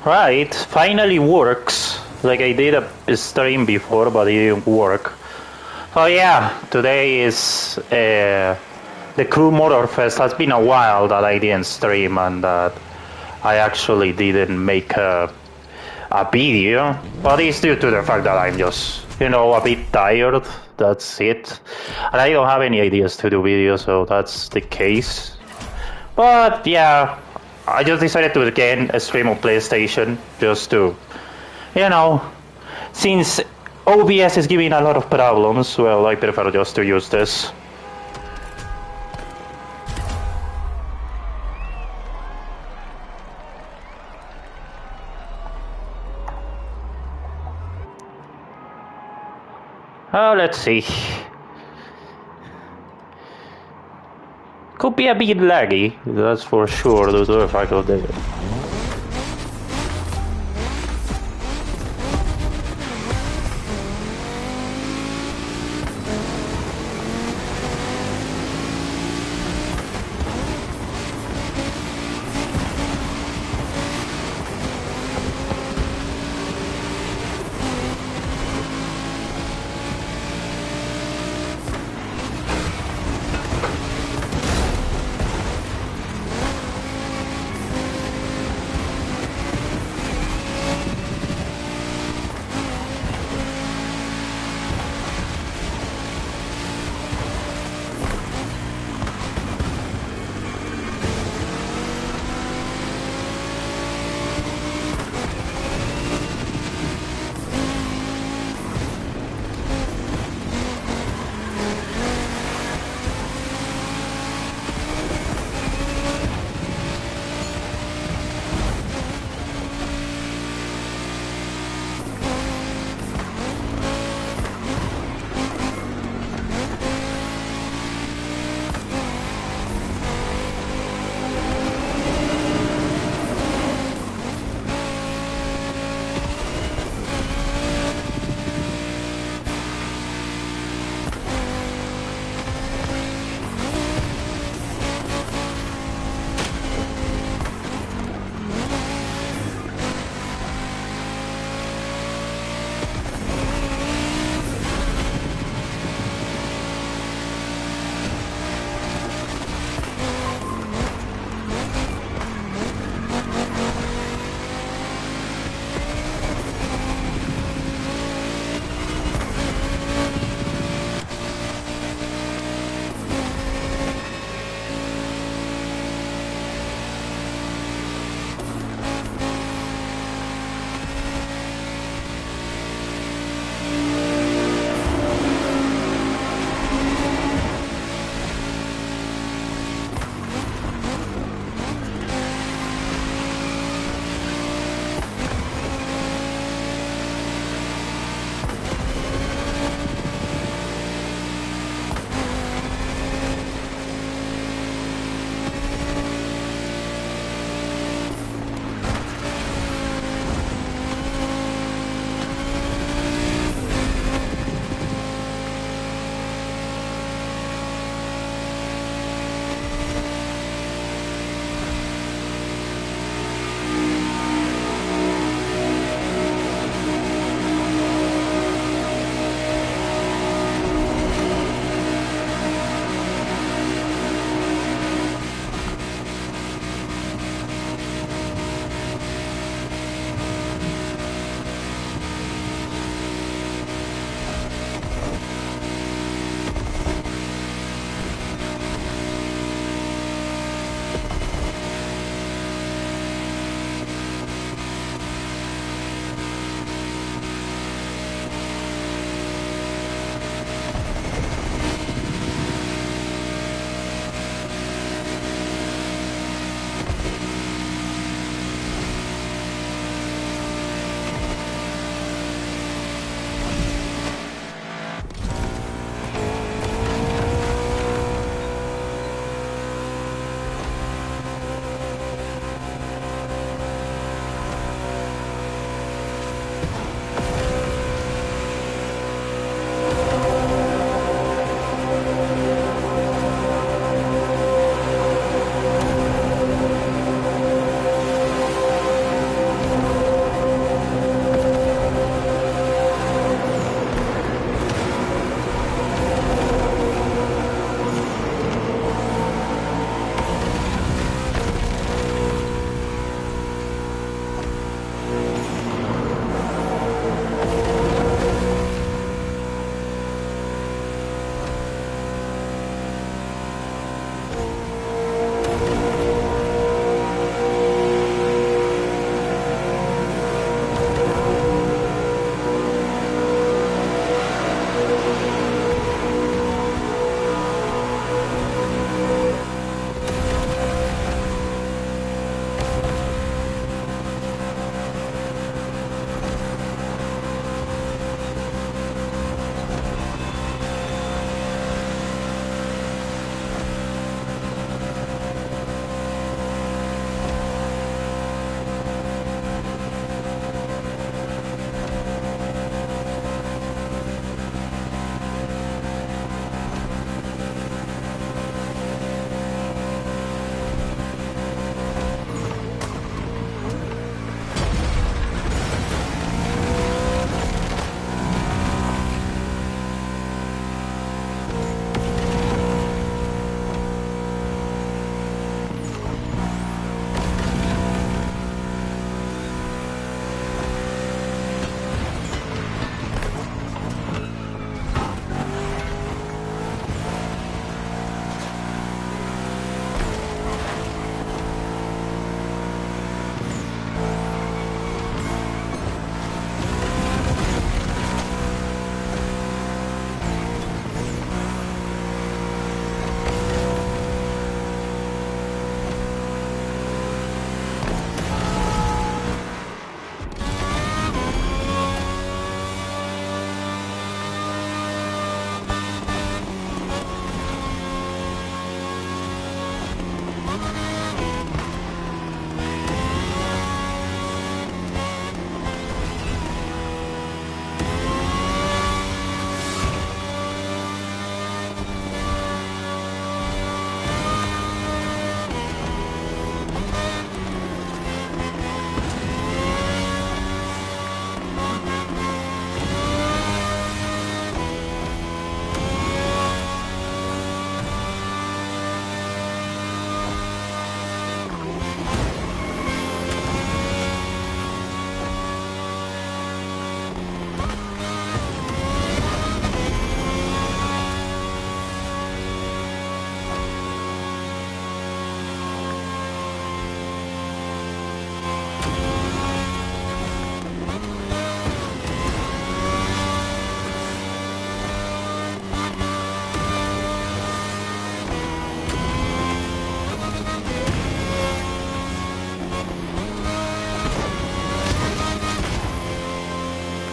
Right, finally works. Like I did a stream before, but it didn't work. So yeah, today is the Crew Motorfest. Has been a while that I didn't stream and that I actually didn't make a video. But it's due to the fact that I'm just, a bit tired. That's it. And I don't have any ideas to do videos, so that's the case. But yeah, I just decided to again stream on PlayStation just to, since OBS is giving a lot of problems, well, I prefer just to use this. Let's see. Could be a bit laggy, that's for sure, due to the fact of the...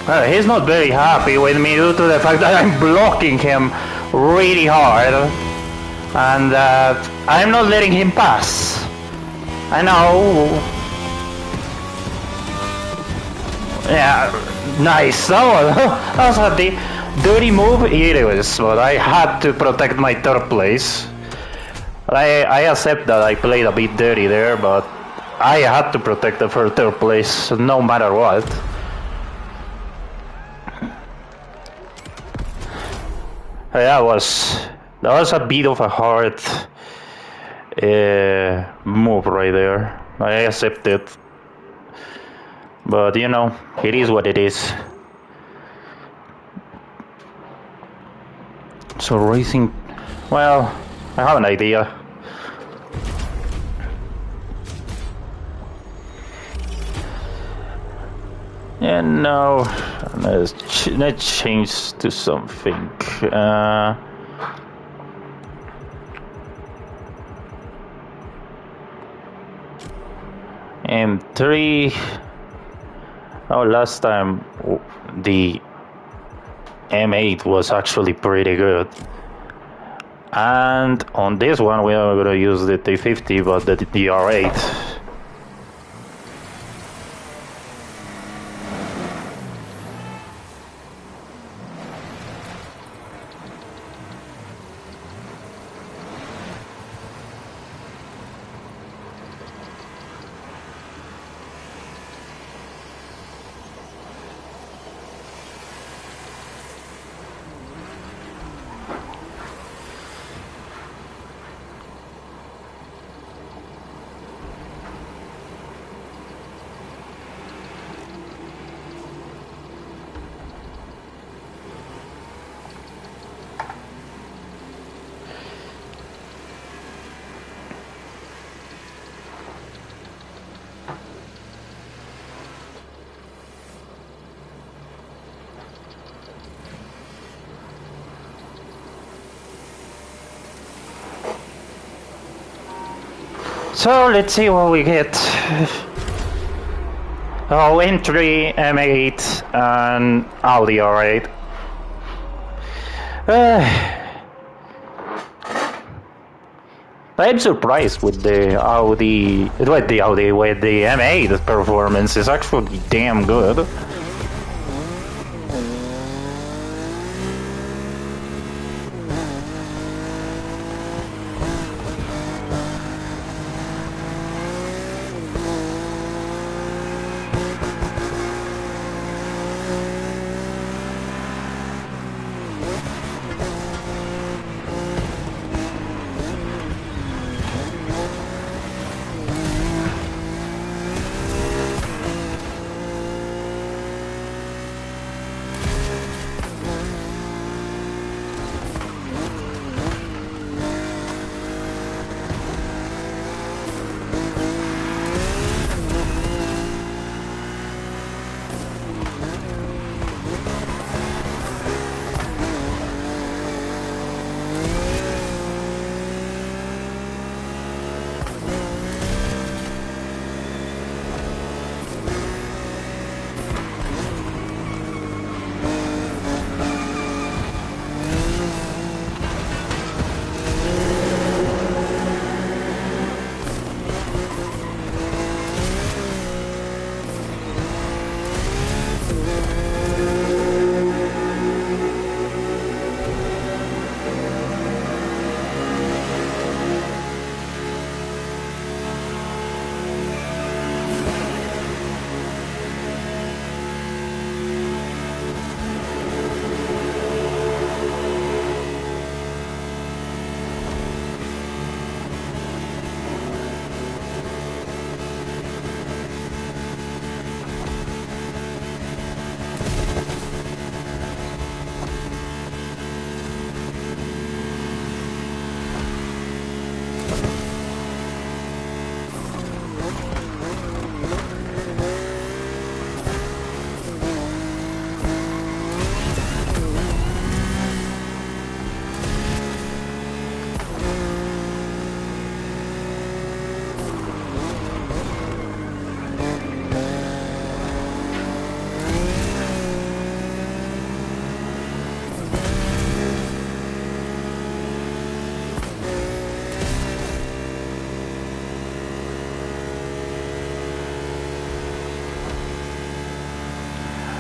He's not very happy with me due to the fact that I'm blocking him really hard. And I'm not letting him pass. I know. Yeah, nice. That was a dirty move. It is, but I had to protect my third place. I accept that I played a bit dirty there, but I had to protect the third place no matter what. That was a bit of a hard move right there. I accept it, but you know, it is what it is. So racing, well, I have an idea. And now let's change to something. M3. Oh, last time the M8 was actually pretty good. And on this one we are gonna use the T50, but the DR8. So let's see what we get. Oh, M3, M8, and Audi R8. I'm surprised with the Audi, with the M8 performance is actually damn good.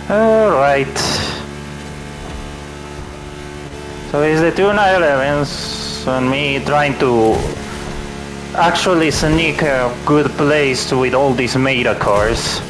Alright. So it's the two 911s and me trying to actually sneak a good place with all these meta cars.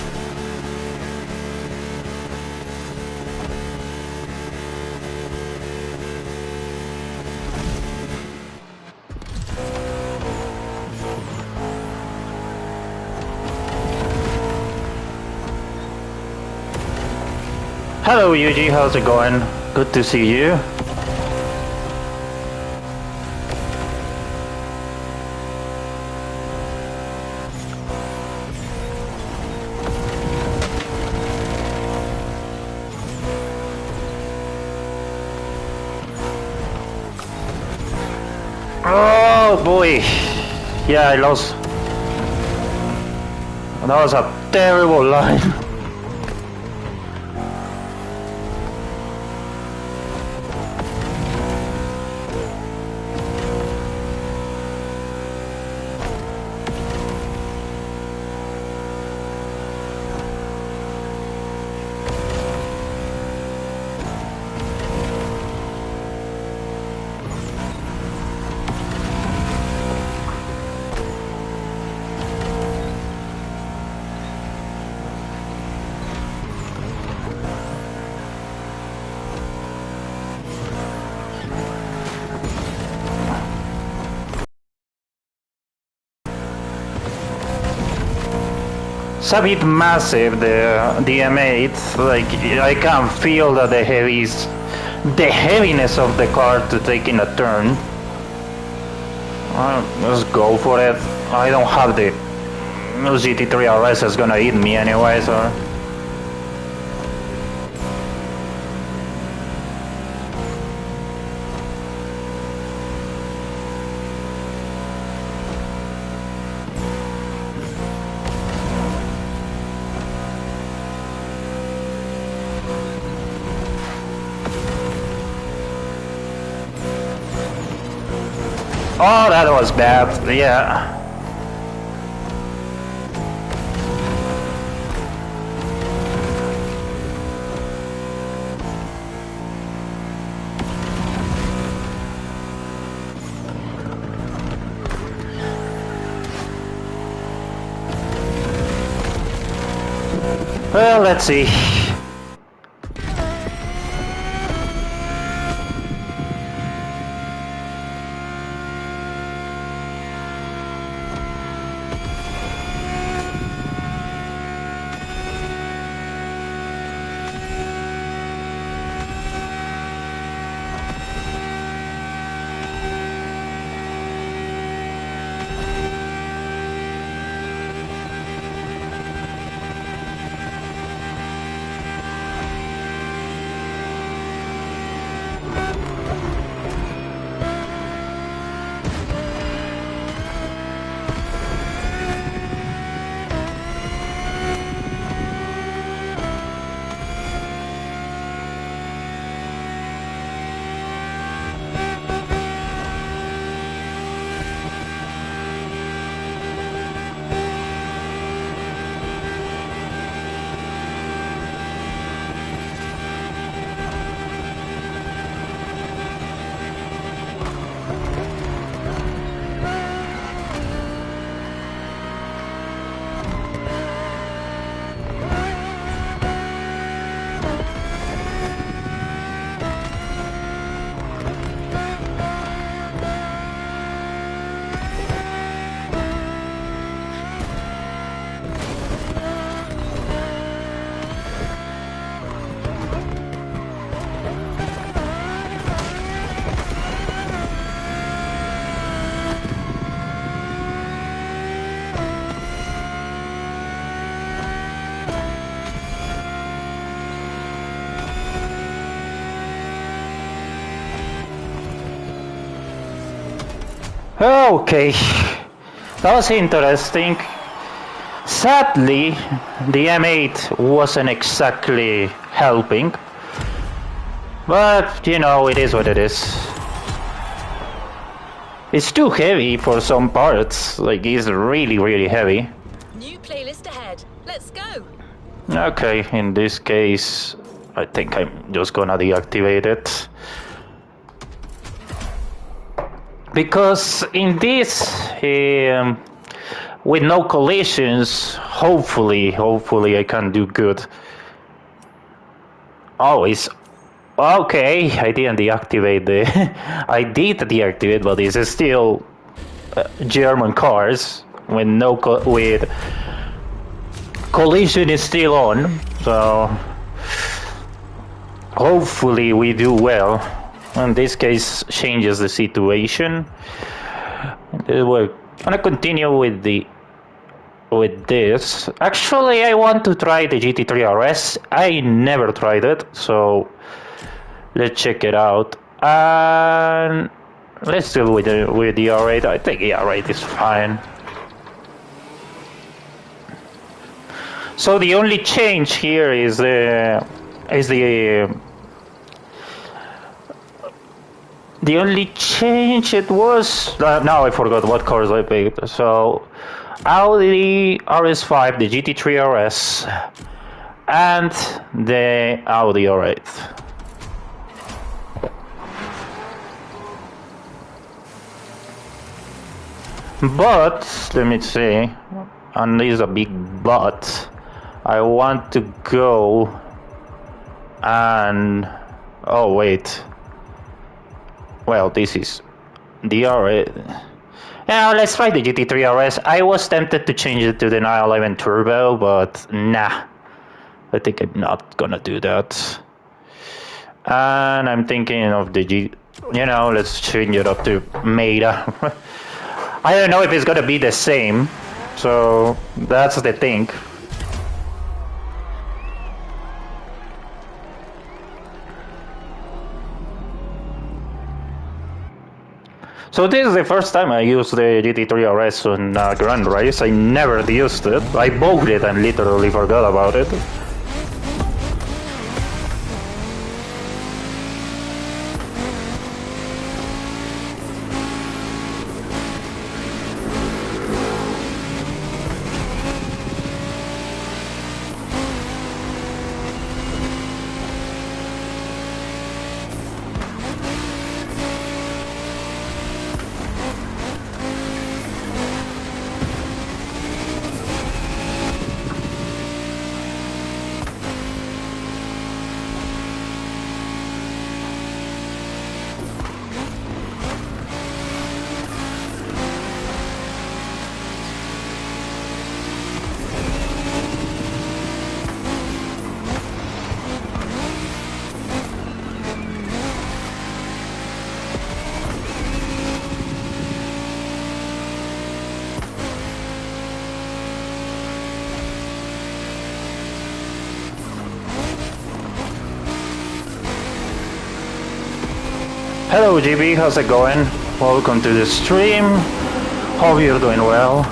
Hello Yuji, how's it going? Good to see you. Oh boy! Yeah, I lost. That was a terrible line. It's a bit massive, the M8. Like I can feel that the heaviness of the car to taking a turn. Let's go for it. I don't have the GT3 RS is gonna eat me anyway, so. Oh, that was bad, yeah. Well, let's see. Okay, that was interesting. Sadly, the M8 wasn't exactly helping, but you know, it is what it is. It's too heavy for some parts, like it's really, really heavy. New playlist ahead. Let's go. Okay, in this case, I think I'm just gonna deactivate it. Because in this, with no collisions, hopefully I can do good. Oh, it's okay. I didn't deactivate the. I did deactivate, but it's still German cars with with collision is still on. So hopefully we do well. In this case, changes the situation. We're gonna continue with this. Actually, I want to try the GT3 RS. I never tried it, so let's check it out. And let's do with the R8. I think the R8 is fine. So the only change here is the only change it was now I forgot what cars I picked. So Audi RS5, the GT3 RS, and the Audi R8. But let me see, and this is a big but. I want to go and oh wait. Well, this is the R8. Yeah, let's try the GT3 RS. I was tempted to change it to the 911 Turbo, but nah. I think I'm not gonna do that. And I'm thinking of the let's change it up to Meta. I don't know if it's gonna be the same, so that's the thing. So this is the first time I used the GT3 RS on Grand Race. I never used it. I bought it and literally forgot about it. Hello GB, how's it going? Welcome to the stream. Hope you're doing well.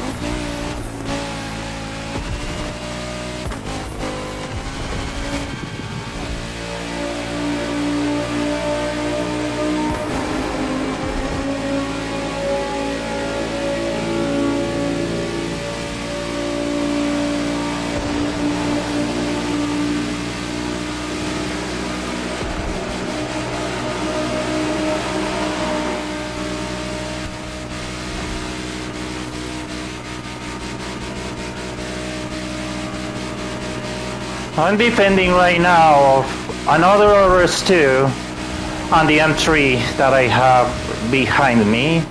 I'm defending right now of another RS2 on the M3 that I have behind me.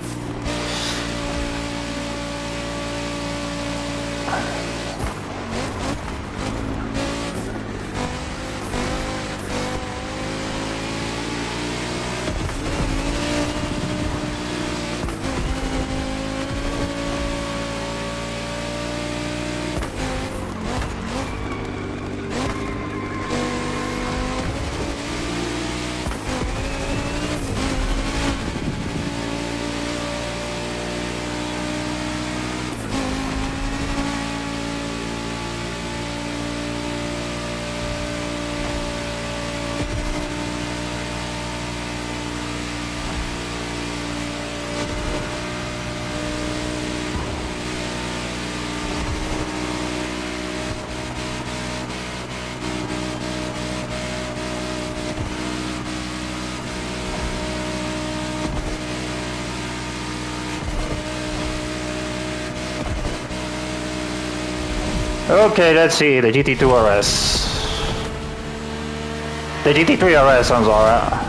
Okay, let's see, the GT2 RS. The GT3 RS sounds alright.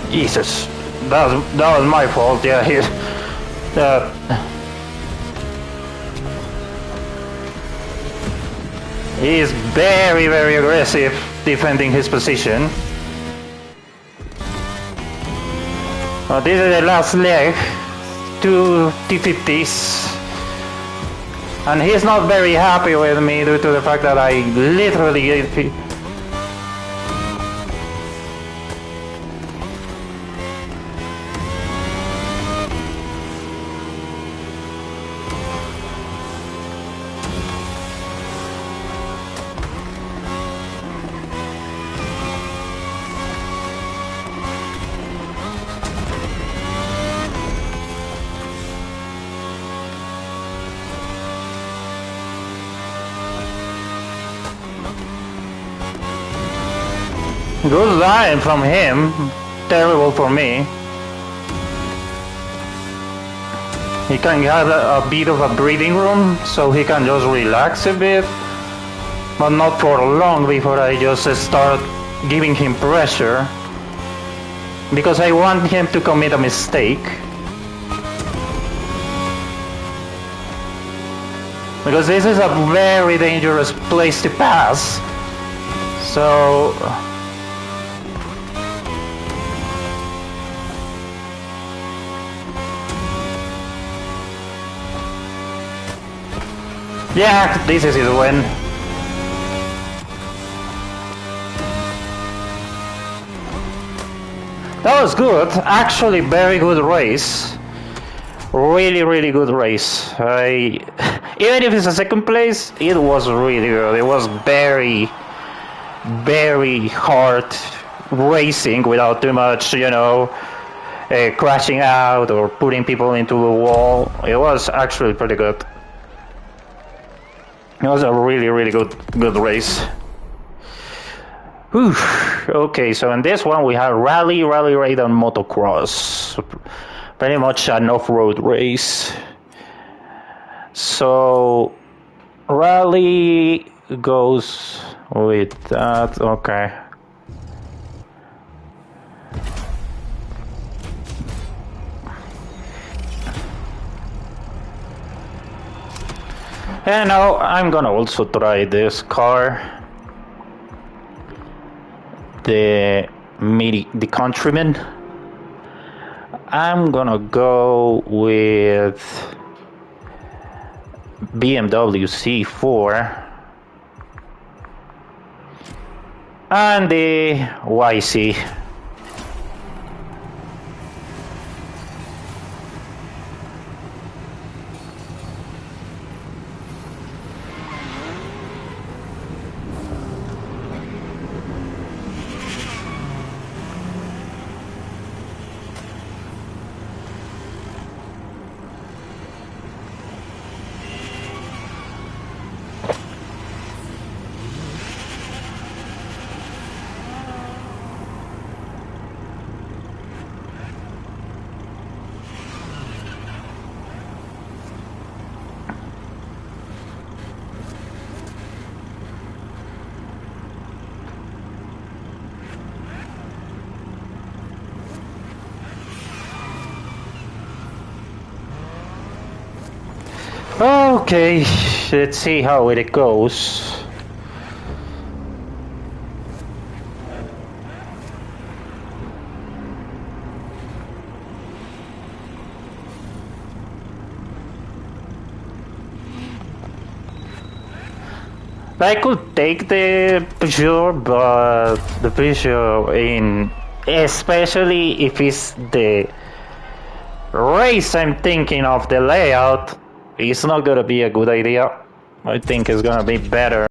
Jesus, that was my fault. Yeah, he is very, very aggressive defending his position. This is the last leg, 2 T50s, and he's not very happy with me due to the fact that I literally. Good line from him, terrible for me. He can have a bit of a breathing room, so he can just relax a bit, but not for long before I just start giving him pressure, because I want him to commit a mistake. Because this is a very dangerous place to pass, so... Yeah, this is his win. That was good. Actually, very good race. Really, really good race. Even if it's a second place, it was really good. It was very, very hard racing without too much, crashing out or putting people into the wall. It was actually pretty good. It was a really, really good race. Whew. Okay, so in this one we have rally raid, and motocross. Pretty much an off-road race. So rally goes with that. Okay. And now I'm gonna also try this car, the Countryman. I'm gonna go with BMW C4 and the YC. Okay, let's see how it goes. I could take the Peugeot, but the Peugeot especially if it's the race I'm thinking of, the layout, it's not gonna be a good idea. I think it's gonna be better.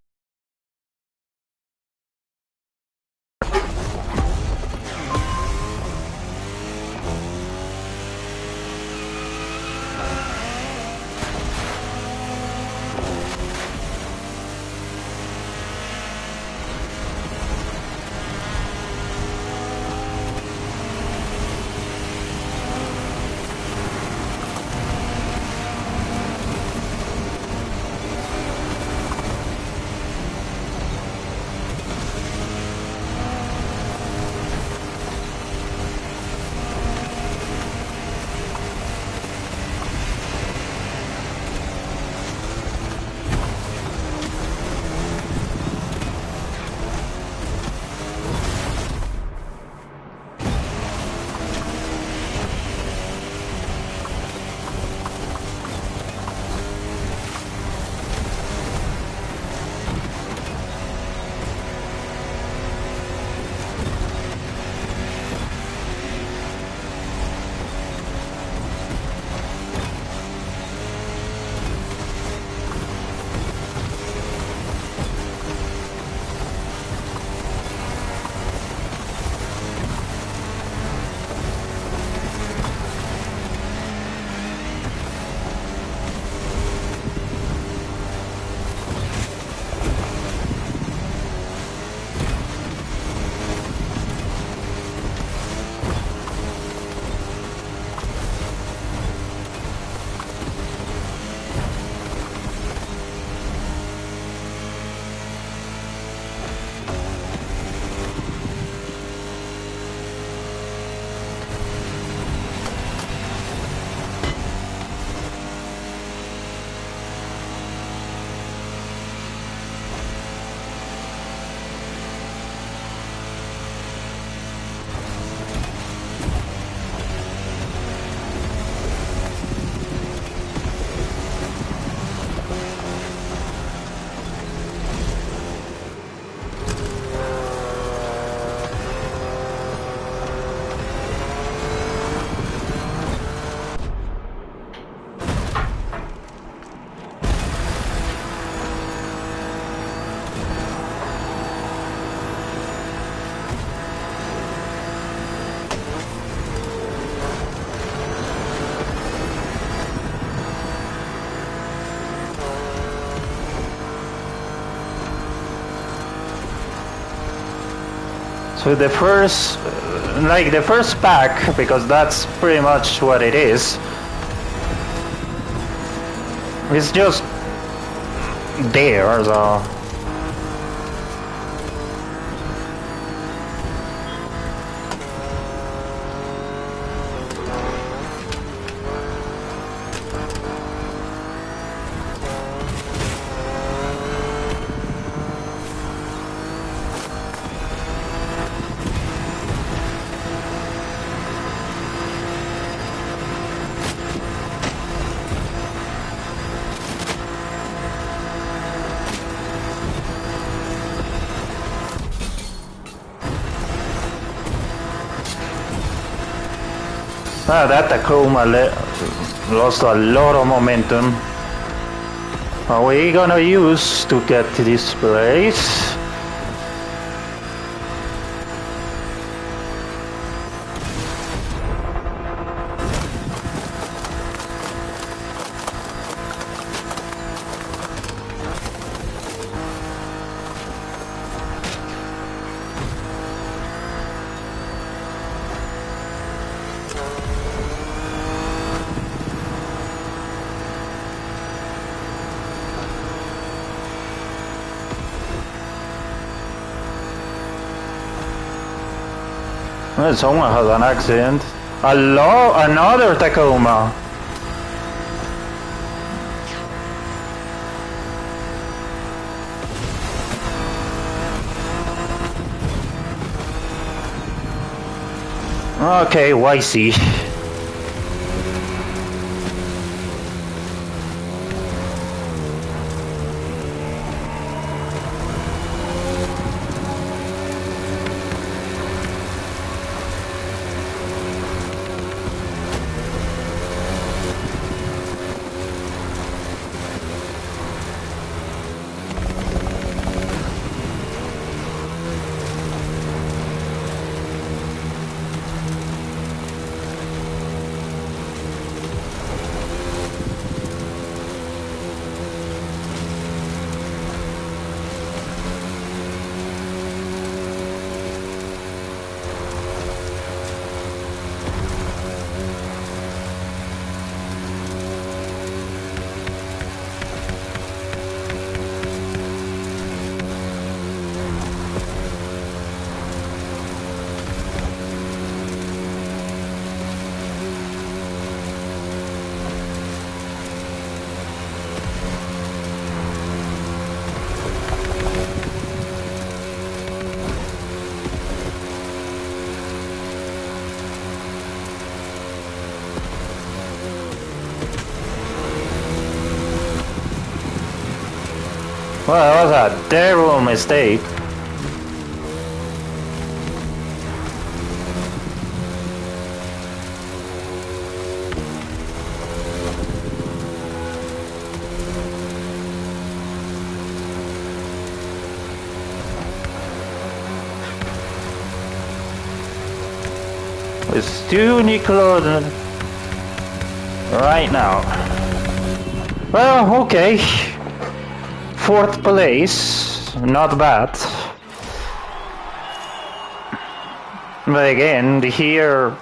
So the first pack, because that's pretty much what it is, it's just there, so That Tacoma lost a lot of momentum. Are we gonna use to get to this place? Someone has an accident. Another Tacoma. Okay, YC. Well, that was a terrible mistake. It's too Nicola right now. Well, okay. 4th place, not bad. But again, here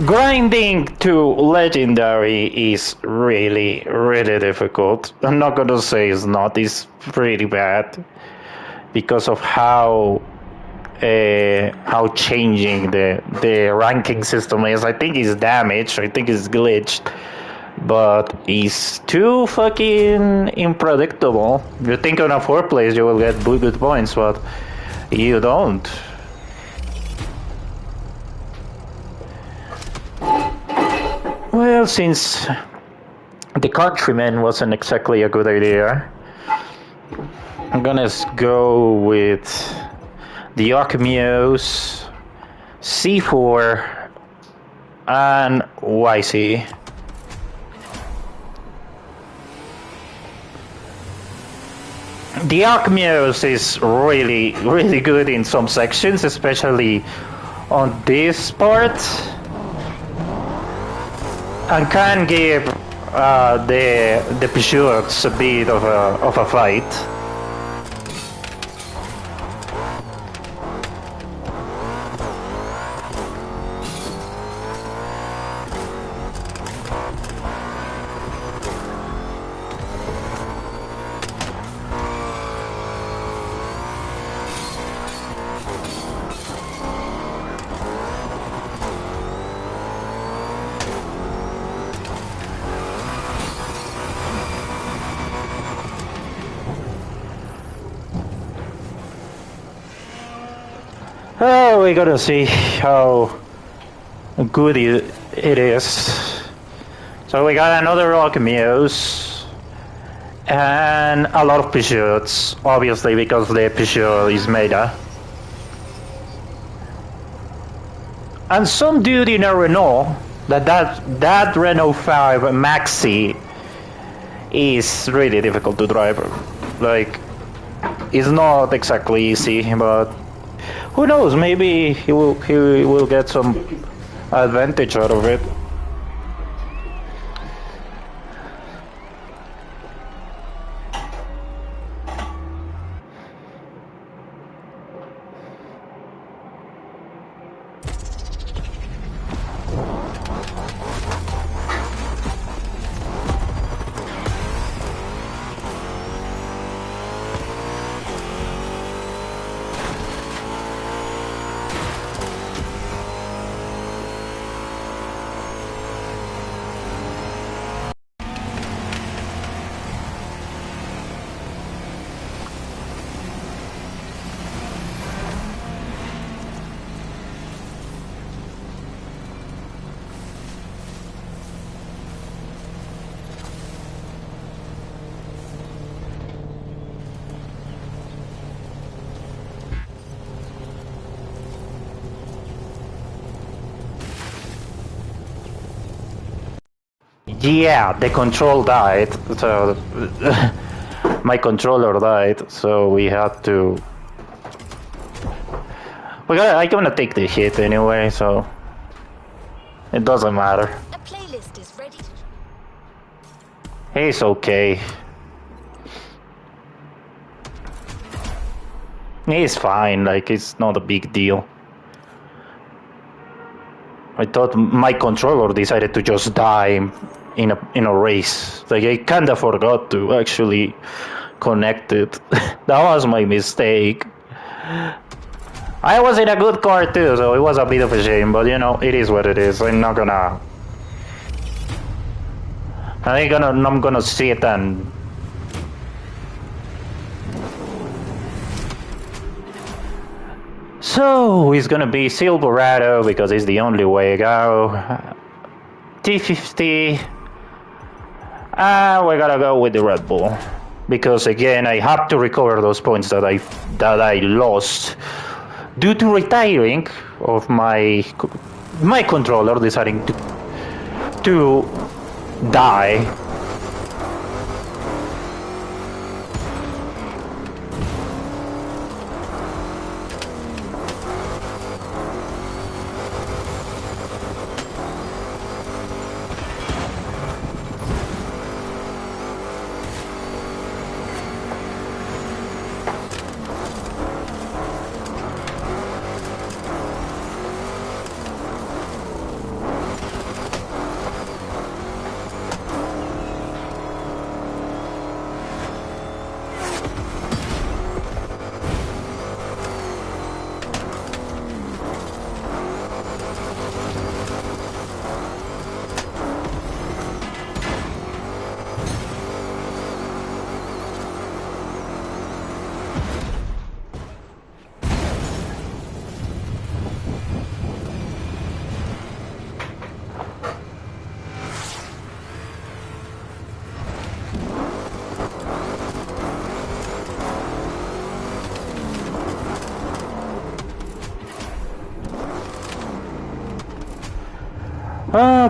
grinding to legendary is really, really difficult. I'm not gonna say it's not, it's pretty bad because of how changing the ranking system is. I think it's damaged, I think it's glitched. But it's too fucking unpredictable. If you think on a 4th place you will get good points, but you don't. Well, since the countryman wasn't exactly a good idea, I'm gonna go with the Archimios, C4, and YC. The Archimios is really, really good in some sections, especially on this part, and can give the pursuits a bit of a fight. Oh, we gotta see how good it is. So we got another Alchemios and a lot of pursuits, obviously because the pursuit is meta. And some dude in a Renault, that Renault 5 Maxi is really difficult to drive. Like, it's not exactly easy, but who knows? Maybe he will get some advantage out of it. Yeah, the control died, so my controller died, so we had to. I'm gonna take the hit anyway, so it doesn't matter. A playlist is ready. He's okay. He's fine, like it's not a big deal. I thought my controller decided to just die in a race. Like I kinda forgot to actually connect it. That was my mistake. I was in a good car too, so it was a bit of a shame, but you know, it is what it is. I'm gonna sit and so it's gonna be Silverado because it's the only way to go. T50. We're gonna go with the Red Bull because again I have to recover those points that I lost due to retiring of my controller deciding to die.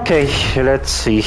Okay, let's see.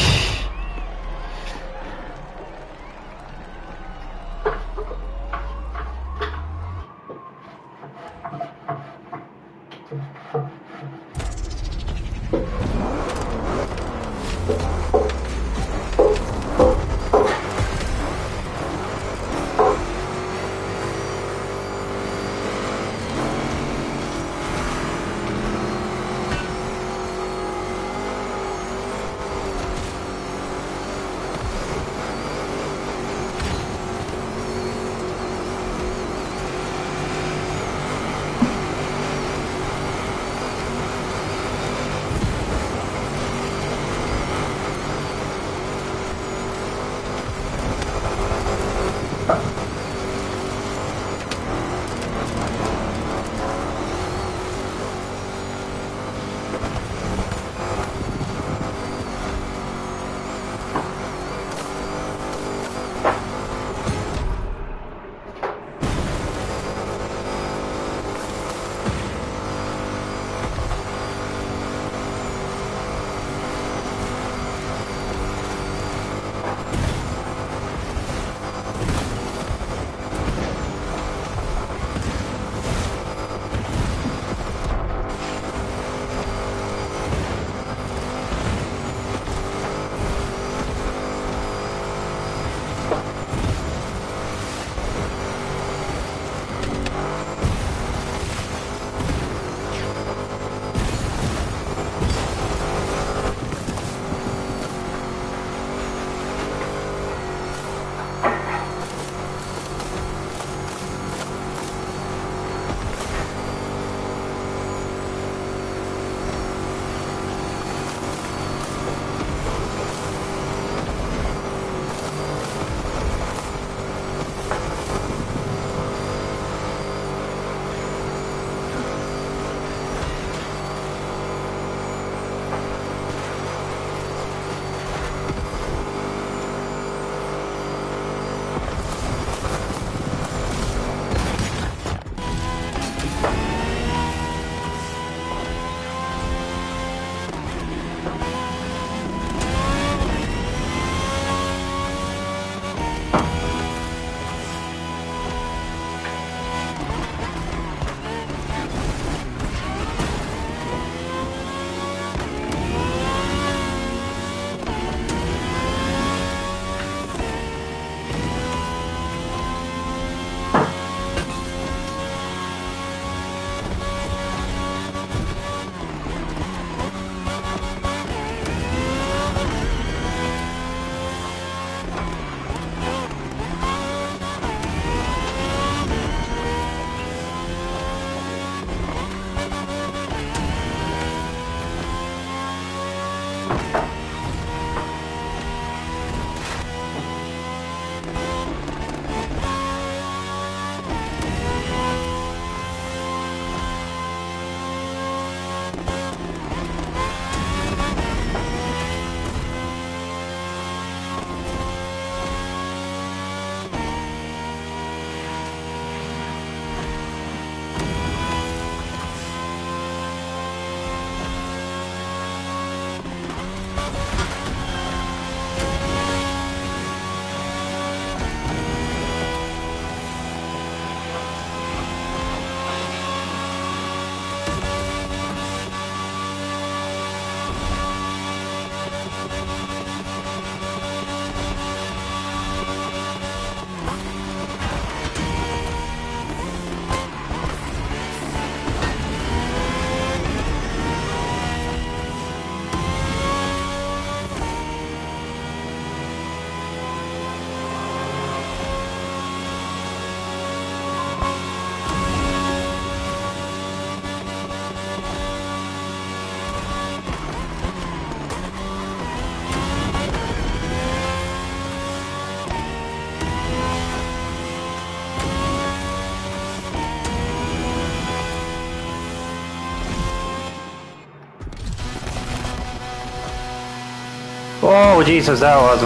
Oh Jesus, that was...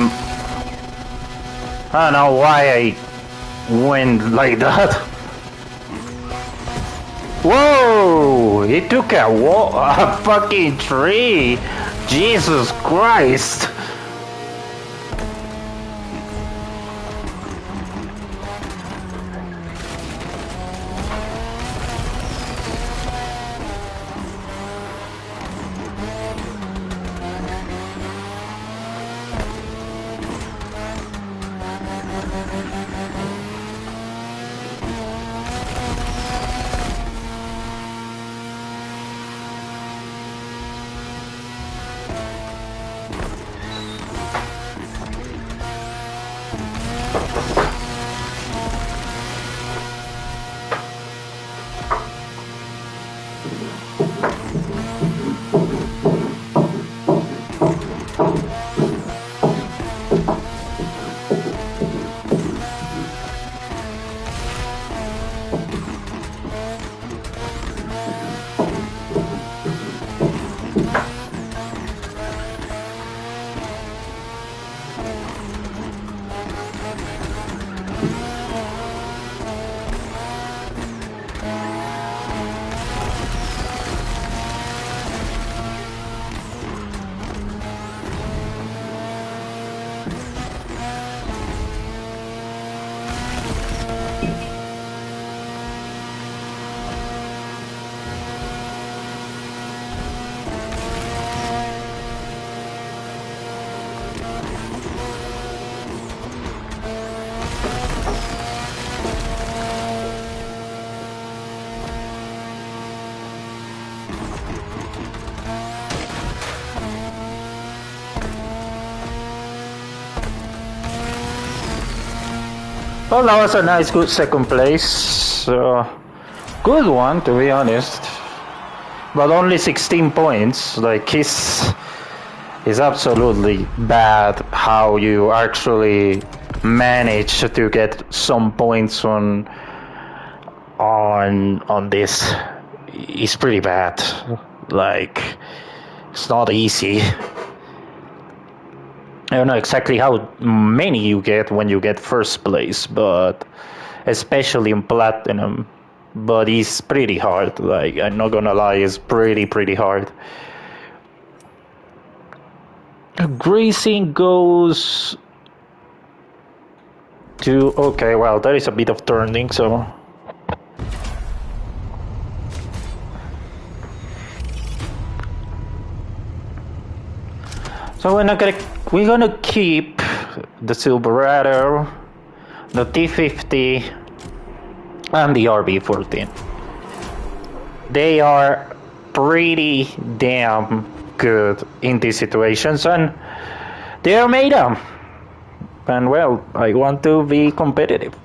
I don't know why I went like that. Whoa! He took a fucking tree! Jesus Christ! Well, that was a nice, good second place. Good one, to be honest. But only 16 points. Like, it's absolutely bad how you actually manage to get some points on this. It's pretty bad. Like, it's not easy. I don't know exactly how many you get when you get first place, but especially in platinum. But it's pretty hard. Like, I'm not gonna lie, it's pretty hard. Grazing goes to... Okay, well, there is a bit of turning, so... So we're gonna keep the Silverado, the T50, and the RB14. They are pretty damn good in these situations, and they are made up. And well, I want to be competitive.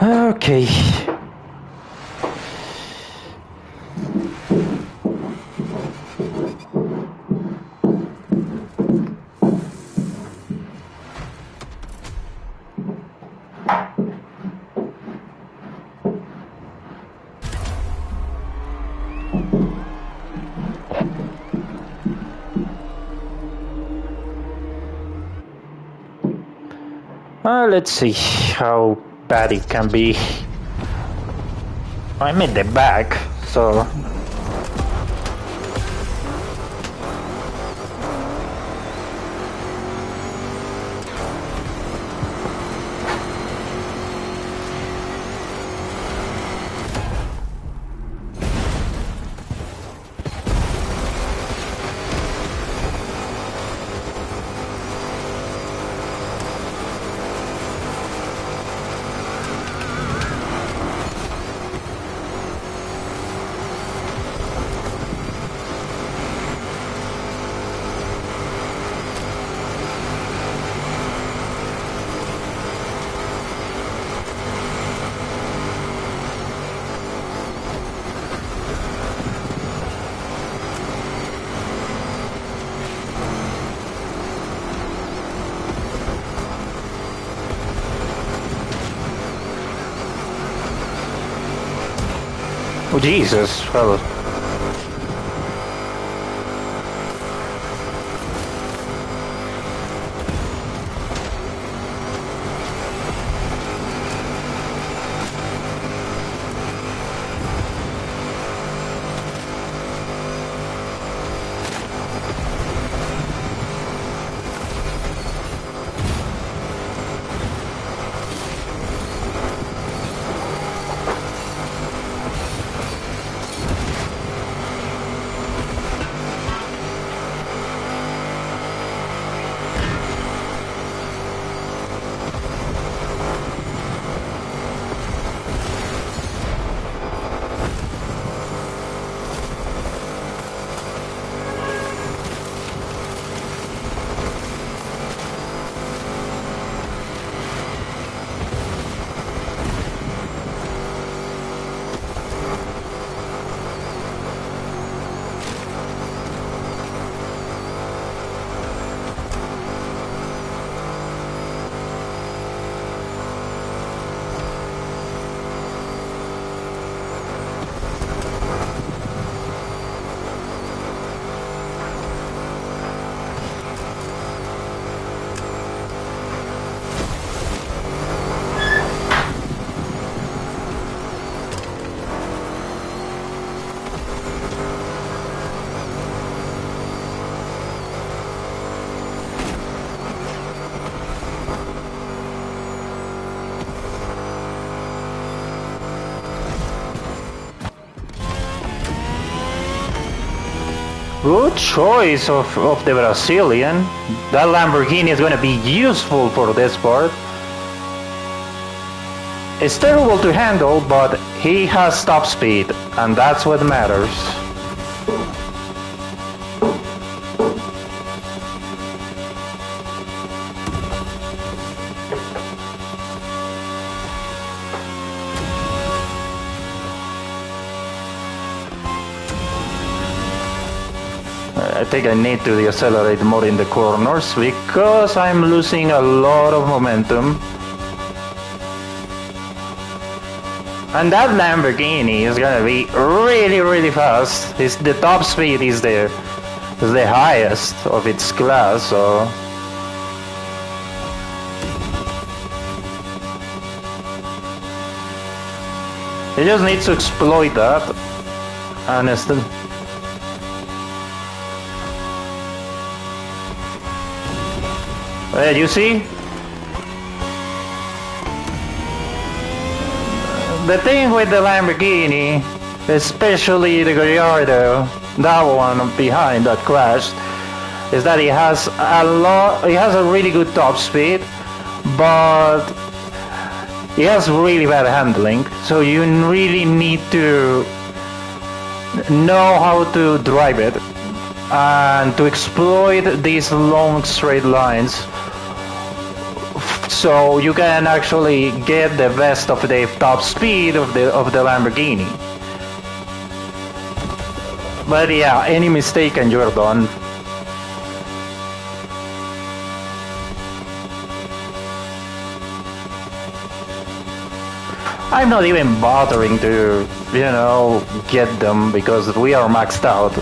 Okay. Let's see how bad it can be. I'm in the back, so... Oh, Jesus. Well, good choice of the Brazilian. That Lamborghini is going to be useful for this part. It's terrible to handle, but he has top speed, and that's what matters. I think I need to decelerate more in the corners because I'm losing a lot of momentum. And that Lamborghini is gonna be really, really fast. The top speed is the highest of its class, so it just needs to exploit that. Honestly. You see? The thing with the Lamborghini, especially the Gallardo, that one behind that crashed, is that it has a really good top speed, but it has really bad handling, so you really need to know how to drive it and to exploit these long straight lines so you can actually get the best of the top speed of the Lamborghini. But yeah, any mistake and you're done. I'm not even bothering to, get them because we are maxed out.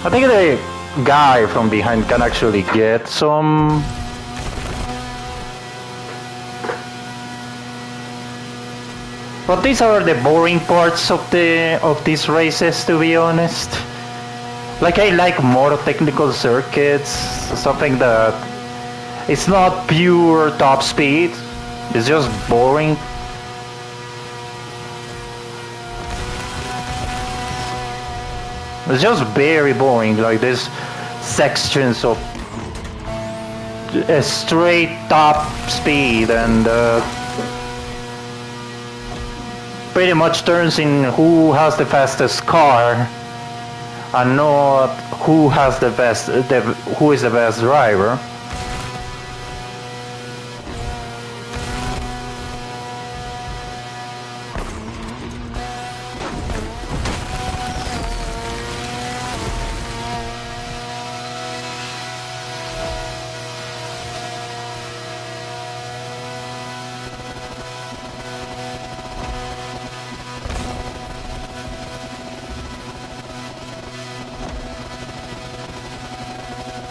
I think the guy from behind can actually get some. But these are the boring parts of these races, to be honest. Like, I like more technical circuits, something that it's not pure top speed, it's just boring. It's just very boring, like this sections of a straight top speed and pretty much turns in who has the fastest car and not who has who is the best driver.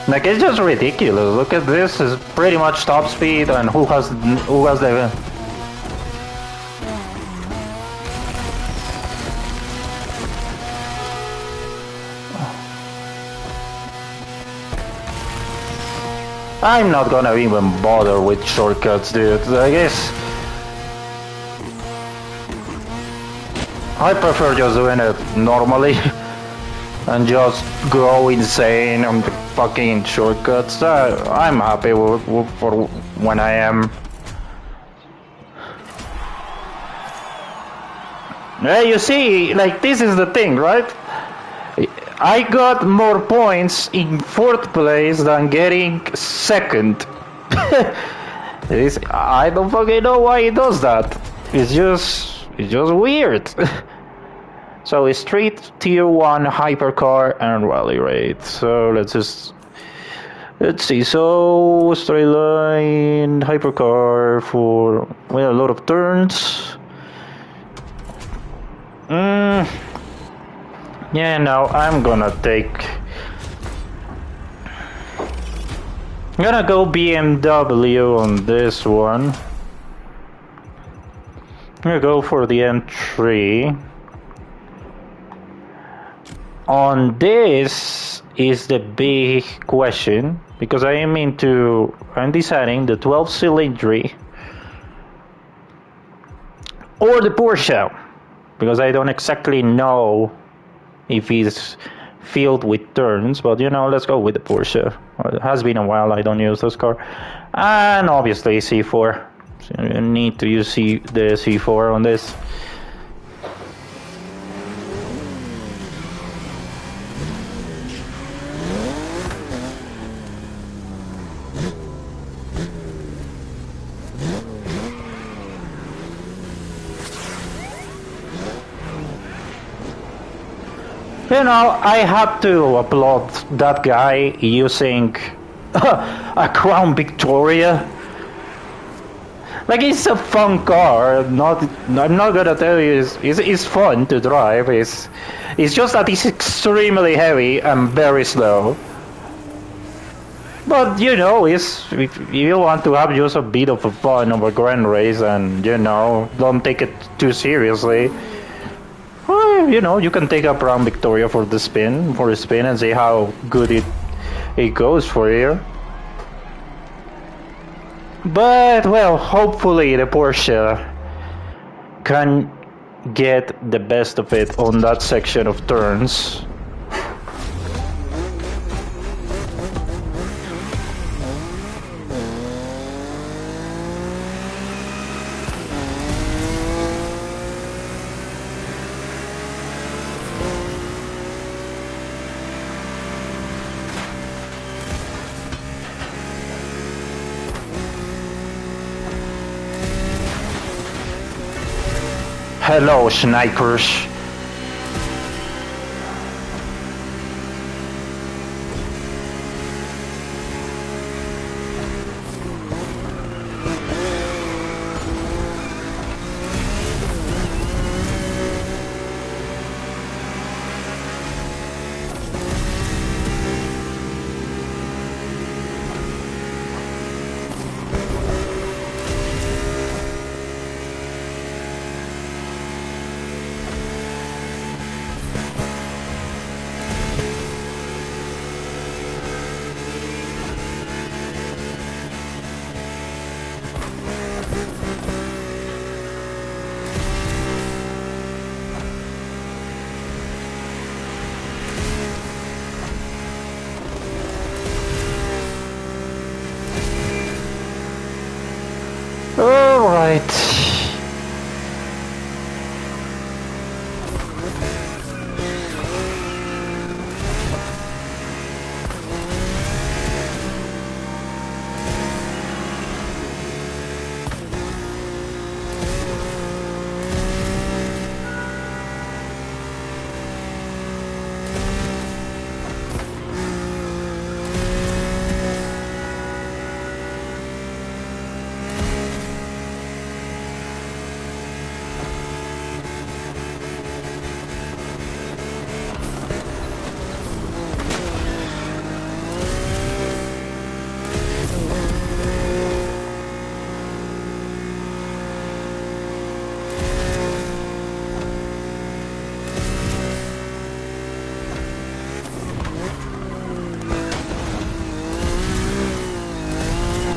Like, it's just ridiculous. Look at this, it's pretty much top speed, and who has the... I'm not gonna even bother with shortcuts, dude. I guess I prefer just doing it normally and just go insane on the fucking shortcuts. I'm happy for when I am. Yeah, you see, like, this is the thing, right? I got more points in 4th place than getting 2nd. I don't fucking know why it does that. It's just weird. So it's street, tier 1, hypercar, and rally raid. So let's see. So straight line, hypercar for, well, a lot of turns. Yeah, no, I'm gonna go BMW on this one. I'm gonna go for the M3. On this is the big question, because I'm deciding the 12 cylinder or the Porsche, because I don't exactly know if it's filled with turns, but let's go with the Porsche. It has been a while I don't use this car. And obviously C4. So you need to use the C4 on this. I have to applaud that guy using a Crown Victoria. Like, it's a fun car. I'm not gonna tell you it's fun to drive. It's just that it's extremely heavy and very slow. But if you want to have just a bit of a fun of a grand race and don't take it too seriously. Well, you can take up Crown Victoria for a spin and see how good it goes for you. But, well, hopefully the Porsche can get the best of it on that section of turns. Hello, snipers.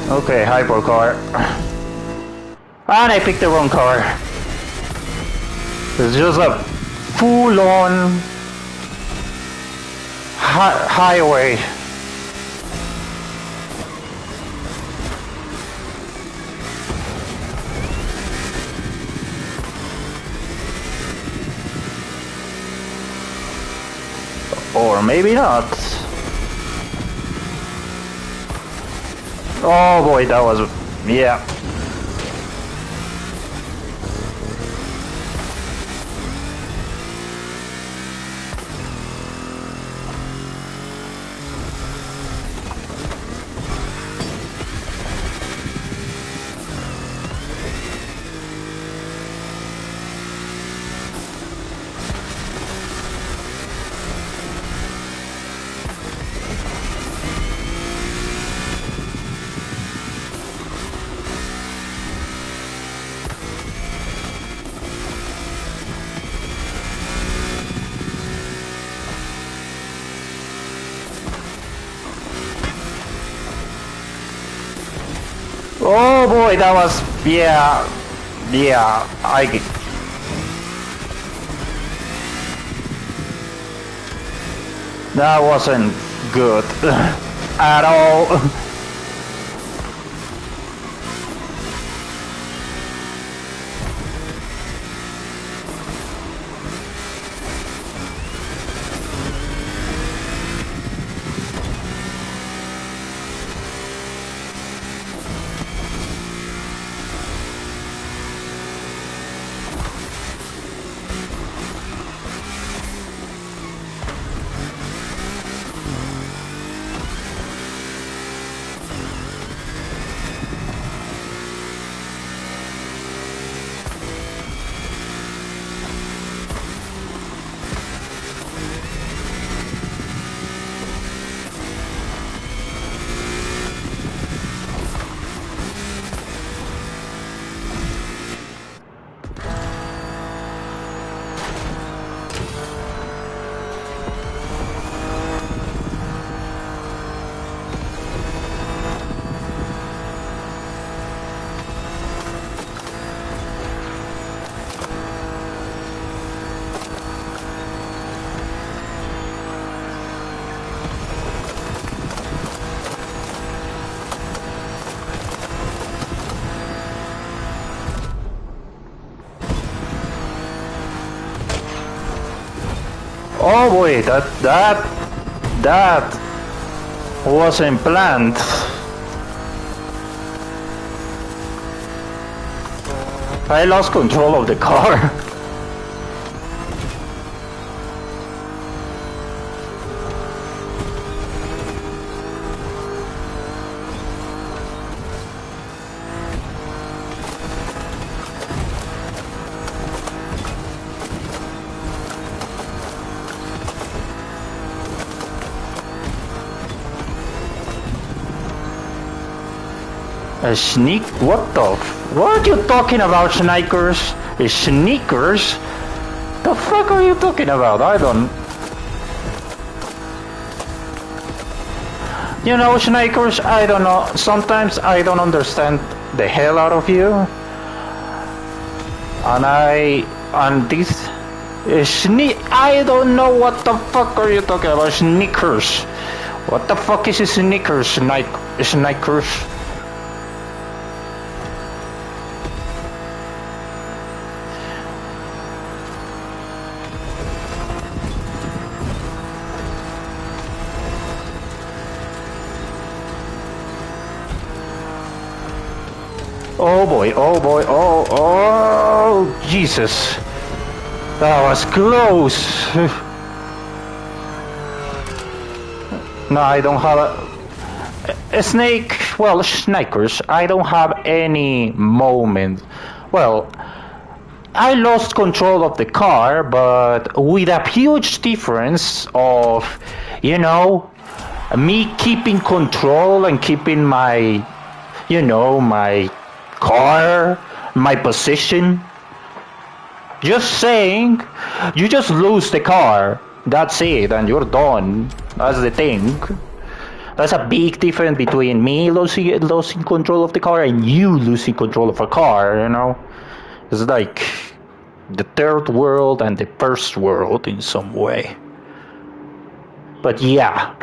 Okay, hypercar. And I picked the wrong car. It's just a full-on highway. Or maybe not. Oh boy, that was... yeah. Oh boy, that was... yeah, that wasn't good at all. Oh boy, that wasn't planned. I lost control of the car. A sneak? What the? What are you talking about, sneakers? Sneakers? The fuck are you talking about? I don't... You know, sneakers, I don't know. Sometimes I don't understand the hell out of you. And this... I don't know what the fuck are you talking about, sneakers. What the fuck is a sneakers, sneakers? Oh boy, oh boy, oh, Jesus. That was close. No, I don't have a snake, well, snakers. I don't have any moment. Well, I lost control of the car, but with a huge difference of, you know, me keeping control and keeping my, you know, my car, my position. Just saying, you just lose the car, that's it, and you're done. That's the thing. That's a big difference between me losing control of the car and you losing control of a car, you know? It's like the third world and the first world in some way. But yeah.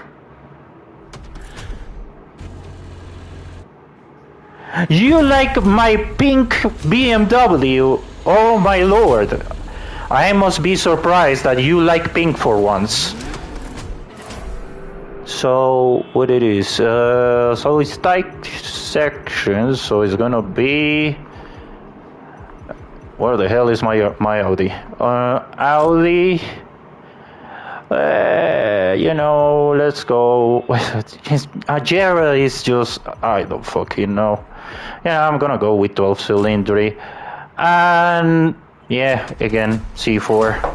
You like my pink BMW? Oh my lord. I must be surprised that you like pink for once. So what it is? So it's type sections. So it's gonna be. Where the hell is my Audi? Audi. You know, let's go. Jera is just. I don't fucking know. Yeah, I'm gonna go with 12 cylinder. And yeah, again C4.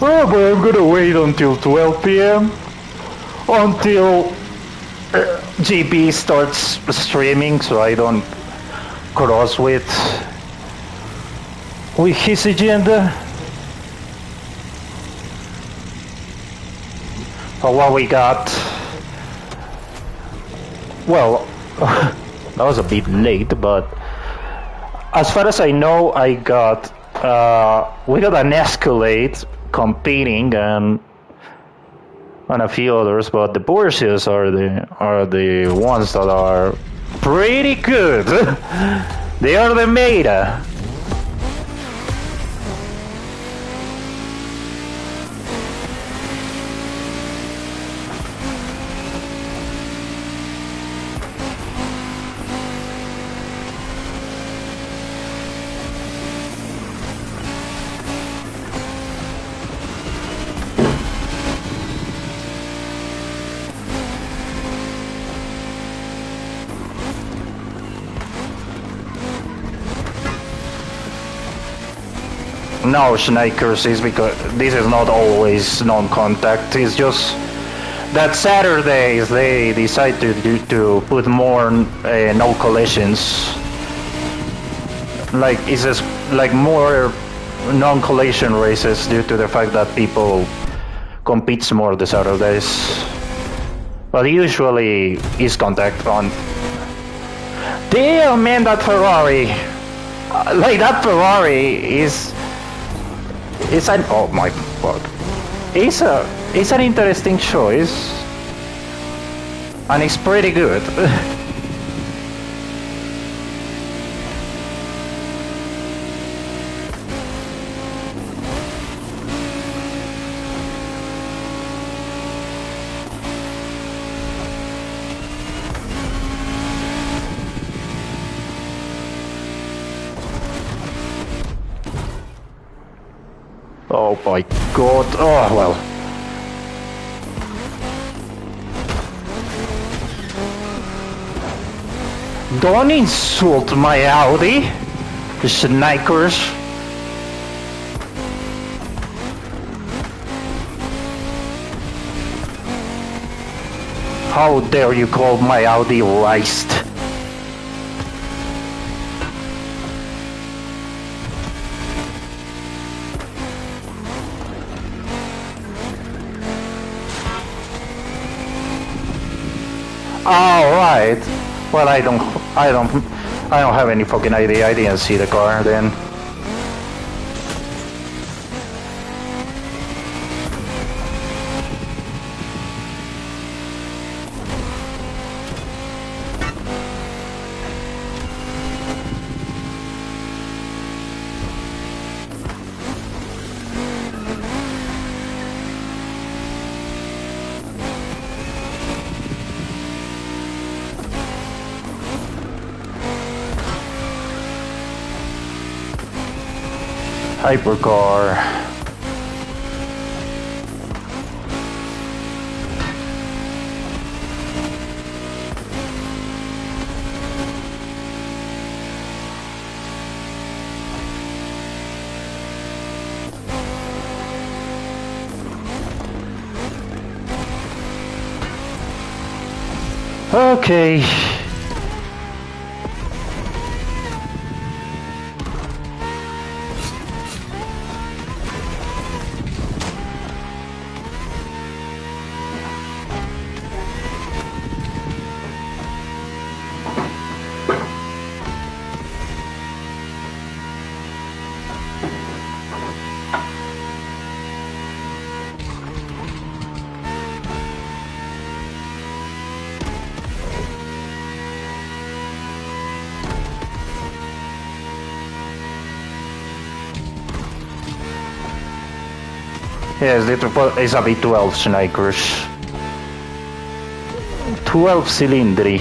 Oh, but I'm gonna wait until 12 p.m. until GB starts streaming, so I don't cross with his agenda. So what we got? Well, that was a bit late, but as far as I know, we got an Escalade competing and a few others, but the Porsches are the ones that are pretty good. They are the meta. No, Schneikers is because this is not always non-contact. It's just that Saturdays they decide to put more no collisions. Like it's just like more non-collision races due to the fact that people compete more the Saturdays. But usually is contact on. Damn man, that Ferrari! Like that Ferrari is. It's an oh my god! It's an interesting choice, and it's pretty good. Oh my god, oh well. Don't insult my Audi, Schneikers. How dare you call my Audi riced? All right. Well, I don't have any fucking idea. I didn't see the car then. Hypercar. Okay. Yes, it is a bit 12 snipers. 12 cylindri.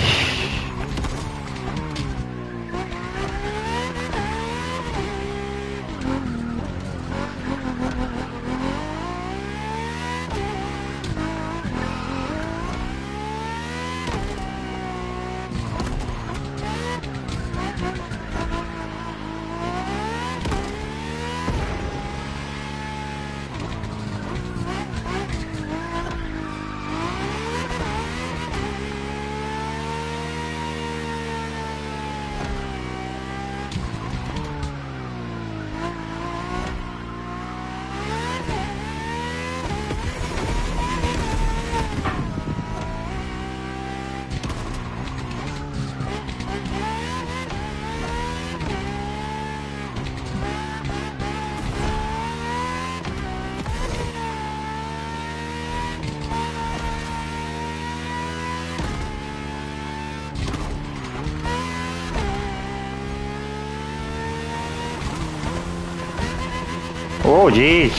Oh jeez,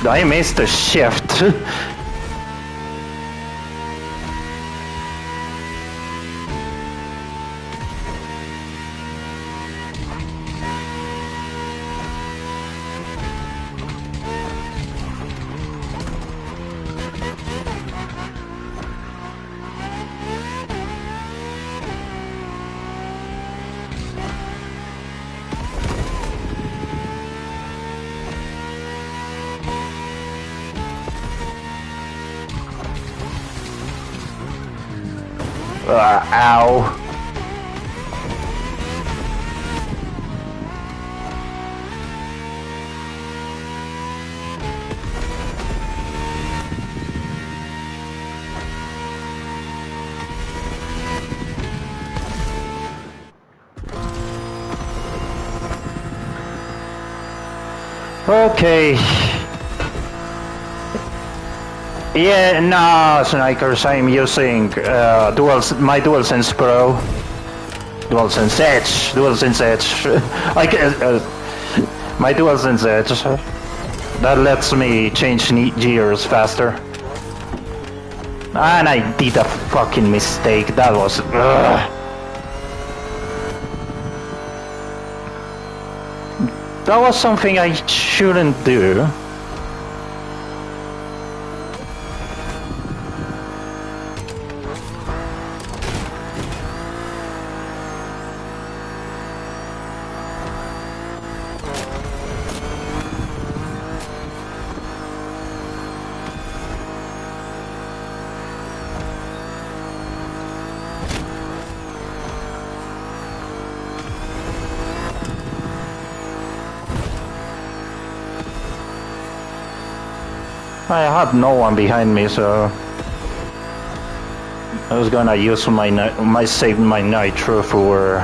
I missed the shift. Ow. Okay. Yeah, no, Snipers, I'm using my DualSense Pro. DualSense Edge. DualSense Edge. My DualSense Edge. That lets me change gears faster. And I did a fucking mistake. That was... That was something I shouldn't do. I had no one behind me, so I was gonna use my save my nitro for.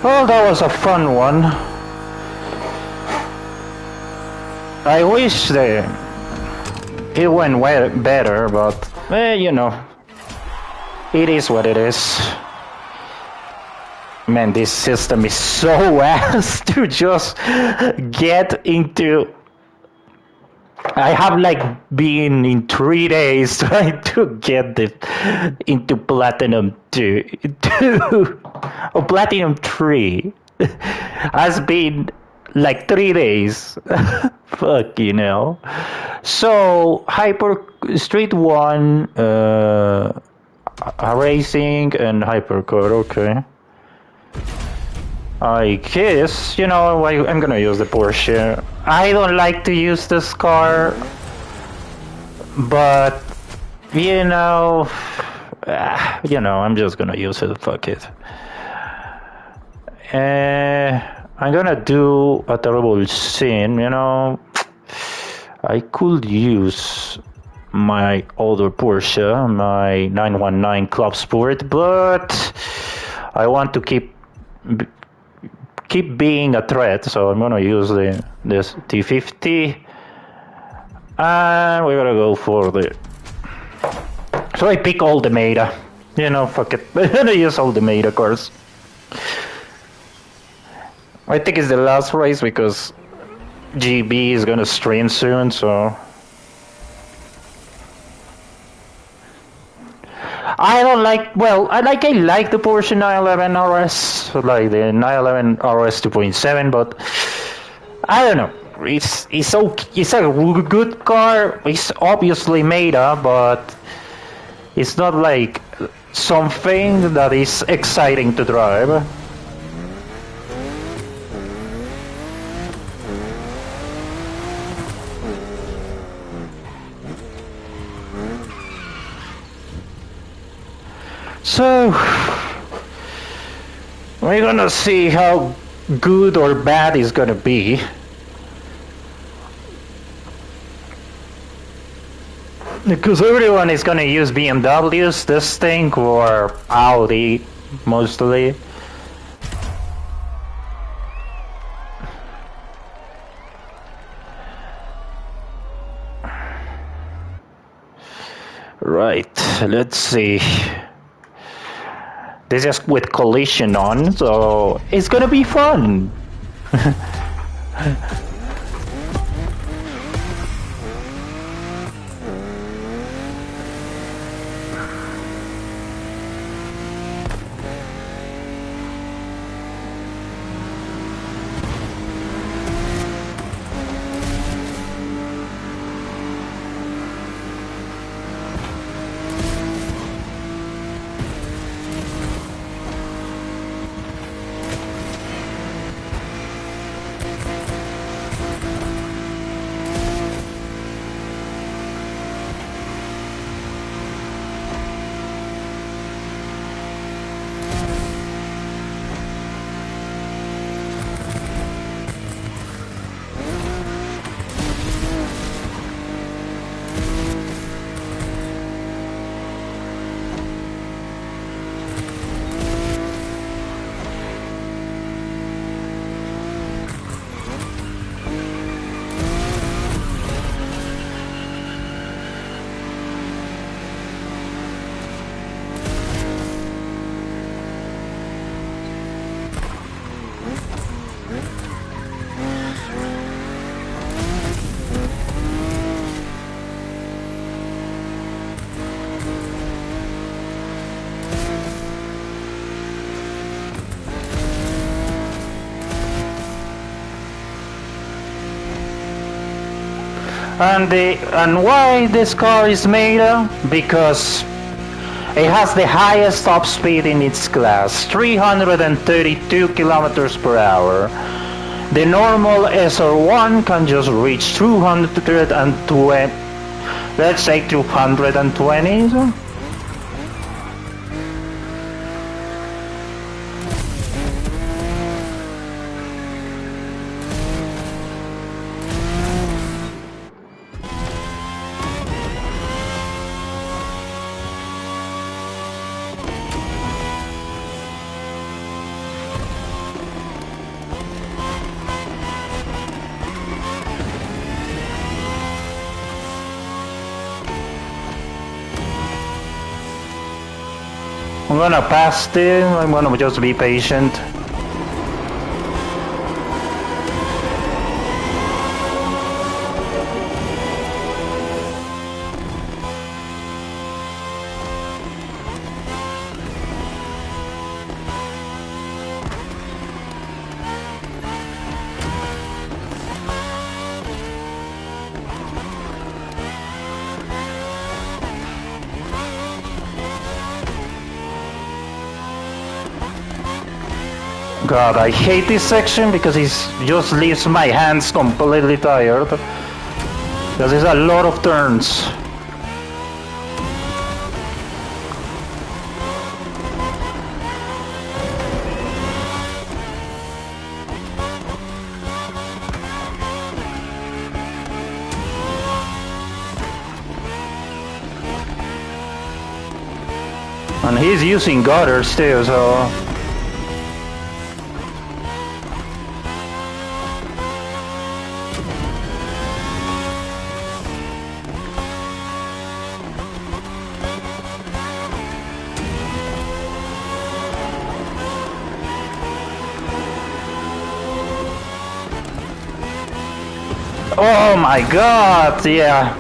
Well, that was a fun one. I wish it went better, but you know. It is what it is. Man, this system is so ass to just get into. I have like been in 3 days trying to get into Platinum 2. Or Platinum 3. Has been like 3 days. Fuck, you know. So, Hyper Street 1, Racing, and Hypercar, okay. I guess, you know, I'm gonna use the Porsche. I don't like to use this car, but, I'm just gonna use it, fuck it. I'm gonna do a terrible sin, you know. I could use my older Porsche, my 919 Club Sport, but I want to keep being a threat, so I'm gonna use this T50, and we're gonna go for the. So I pick all the Meta, fuck it. I'm gonna use all the Meta cars. I think it's the last race because GB is gonna stream soon, so. I don't like, I like the Porsche 911 RS, like the 911 RS 2.7, but I don't know. It's a good car. It's obviously Meta, but it's not like something that is exciting to drive. So, we're gonna see how good or bad it's gonna be. Because everyone is gonna use BMWs, this thing, or Audi, mostly. Right, let's see. This is with collision on, so it's gonna be fun. And why this car is made? Because it has the highest top speed in its class, 332 kilometers per hour. The normal SR1 can just reach 220, let's say 220. I'm gonna pass this. I'm gonna just be patient. God, I hate this section because it just leaves my hands completely tired. Because there's a lot of turns. And he's using gutters too, so... Oh my god, yeah.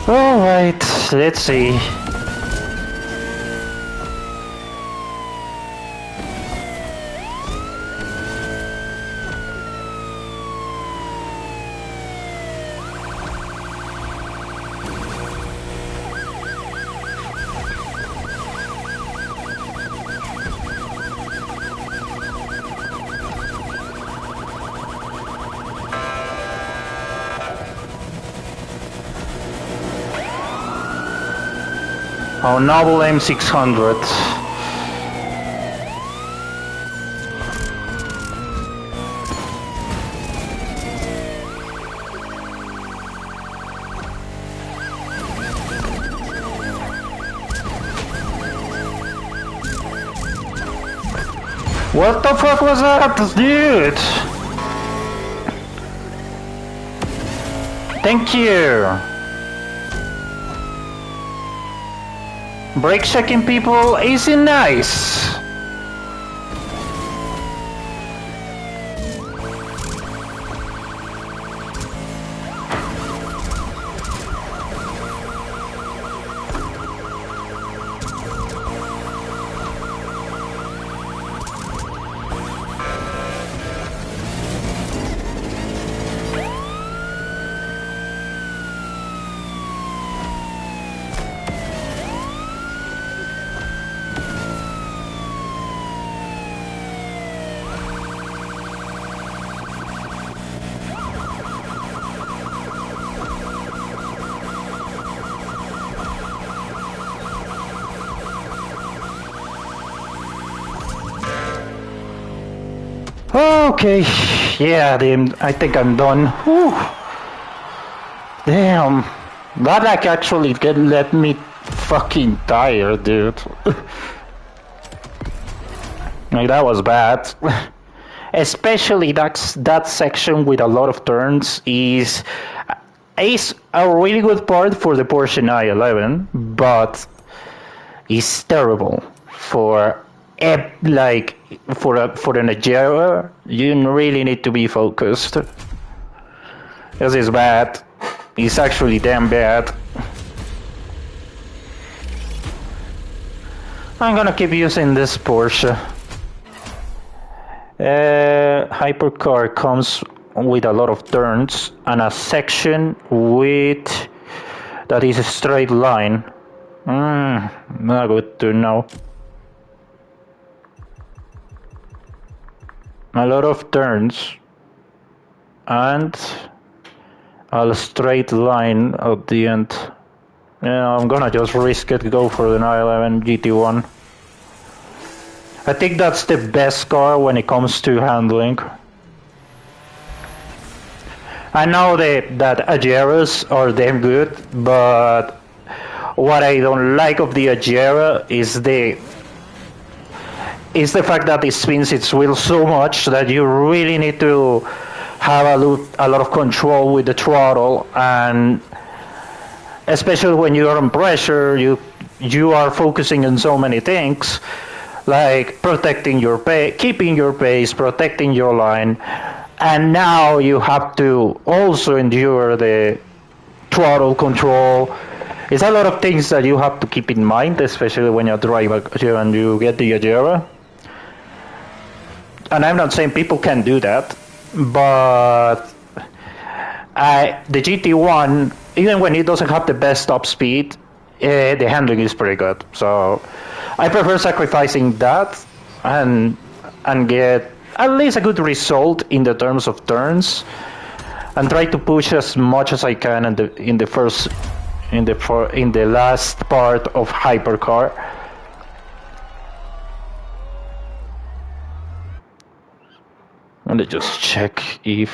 Alright, let's see. Our novel M600. What the fuck was that, dude? Thank you. Brake checking people isn't nice. Okay, yeah, I think I'm done. Whew. Damn, that like actually let me fucking tired, dude. Like that was bad. Especially that section with a lot of turns is a really good part for the Porsche 911, but it's terrible for like for an Agera. You really need to be focused. This is bad. It's actually damn bad. I'm gonna keep using this Porsche. Hypercar comes with a lot of turns and a section with that is a straight line. Not good to know. A lot of turns and a straight line at the end. Yeah, I'm gonna just risk it, go for the 911 GT1. I think that's the best car when it comes to handling. I know that Ageras are damn good, but what I don't like of the Agera is the fact that it spins its wheels so much that you really need to have a lot of control with the throttle, and especially when you are on pressure, you are focusing on so many things, like protecting your pace, keeping your pace, protecting your line, and now you have to also endure the throttle control. It's a lot of things that you have to keep in mind, especially when you drive and you get the Agera. And I'm not saying people can do that, but the GT1, even when it doesn't have the best top speed, the handling is pretty good. So I prefer sacrificing that and get at least a good result in the terms of turns, and try to push as much as I can in the last part of hypercar. Let me just check if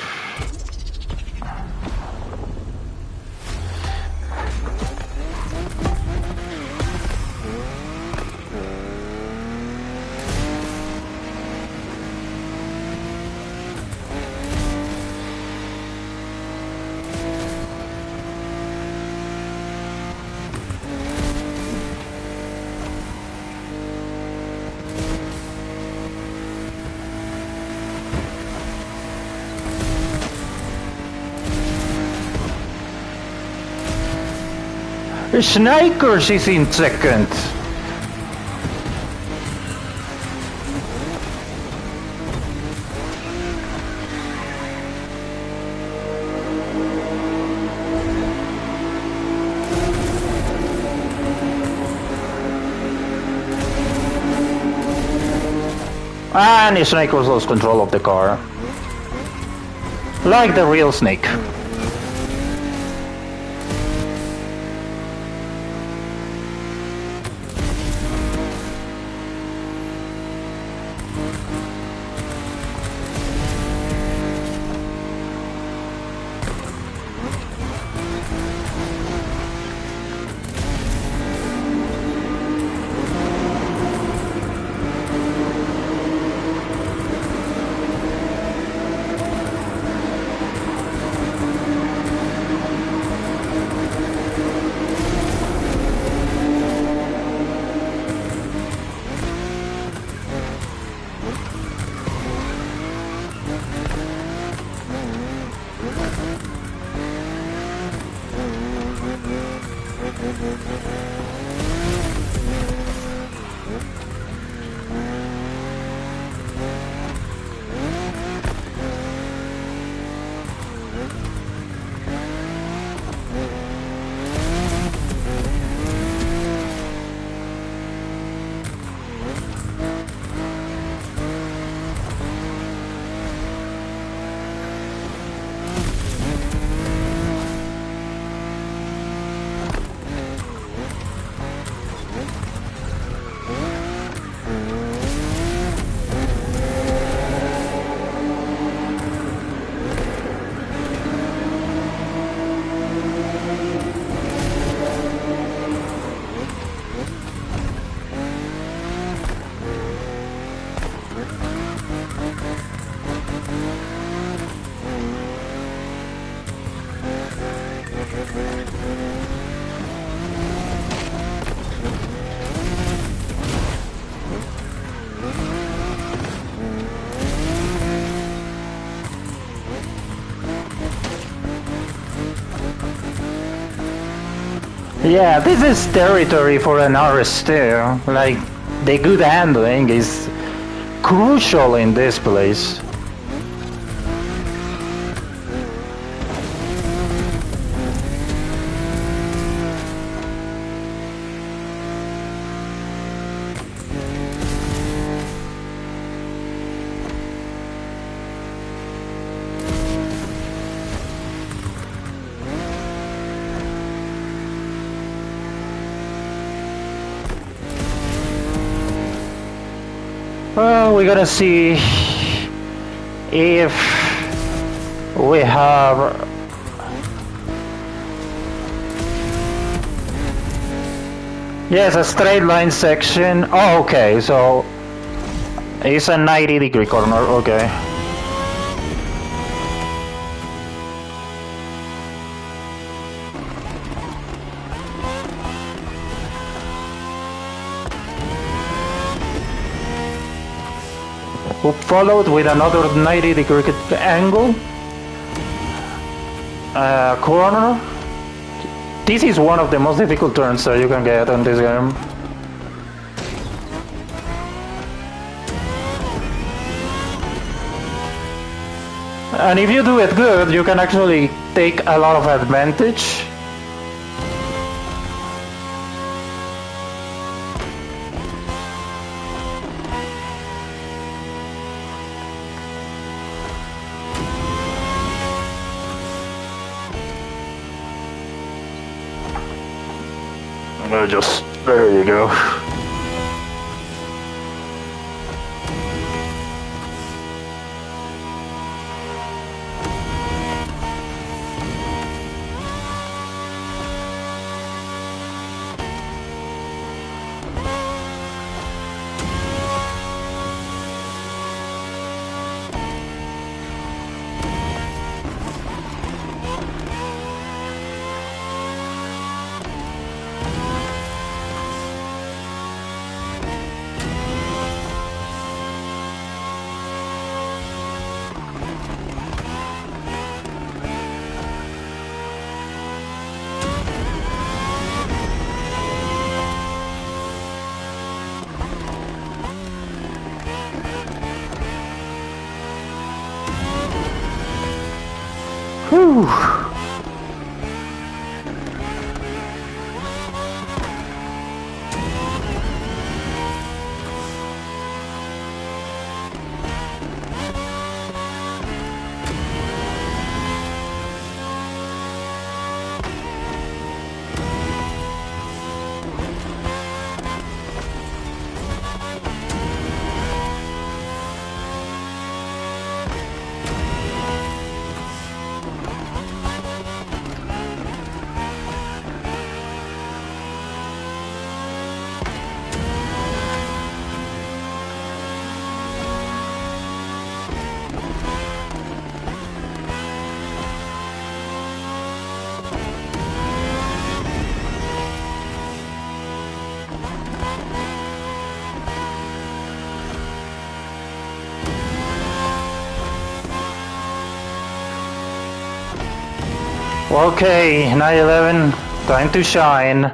Snipers is in second. And Snake was lost control of the car. Like the real Snake. Yeah, this is territory for an RS2. Like, the good handling is crucial in this place. we're gonna see if we have yes, a straight line section. Oh, okay, so it's a 90-degree corner, okay. Followed with another 90-degree angle. Corner. This is one of the most difficult turns that you can get on this game. And if you do it good, you can actually take a lot of advantage. Just there you go. Whew. Okay, 9/11, time to shine.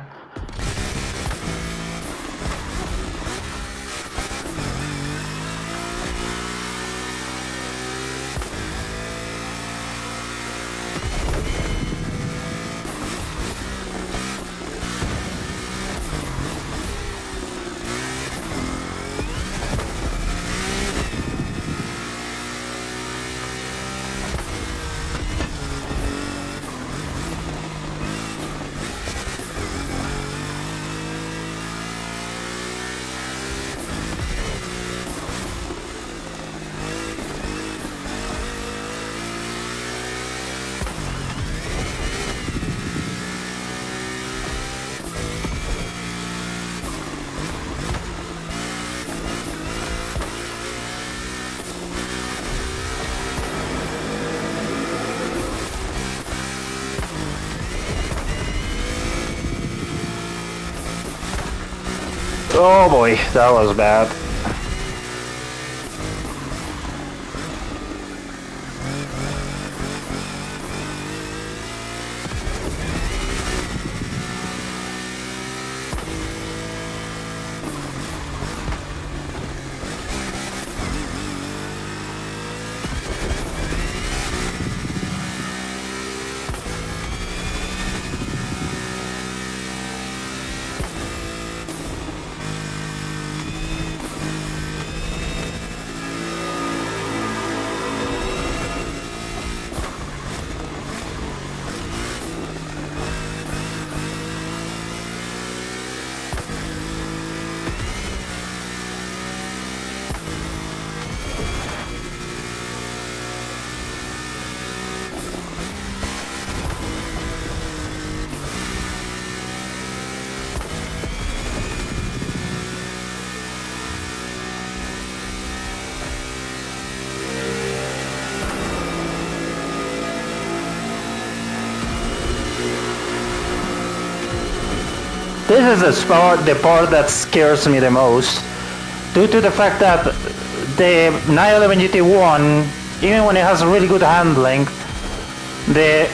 Oh boy, that was bad. This is the part that scares me the most, due to the fact that the 911 GT1, even when it has really good handling, the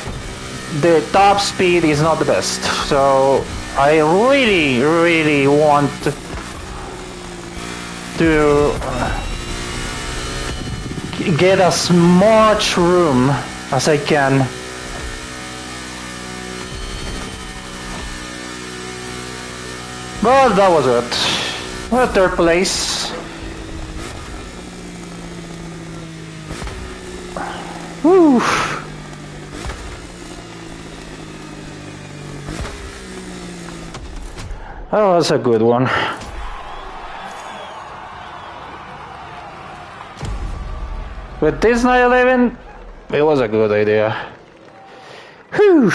top speed is not the best. So I really want to get as much room as I can. But that was it. Well, third place. Whew. That was a good one. With this 911, it was a good idea. Whew.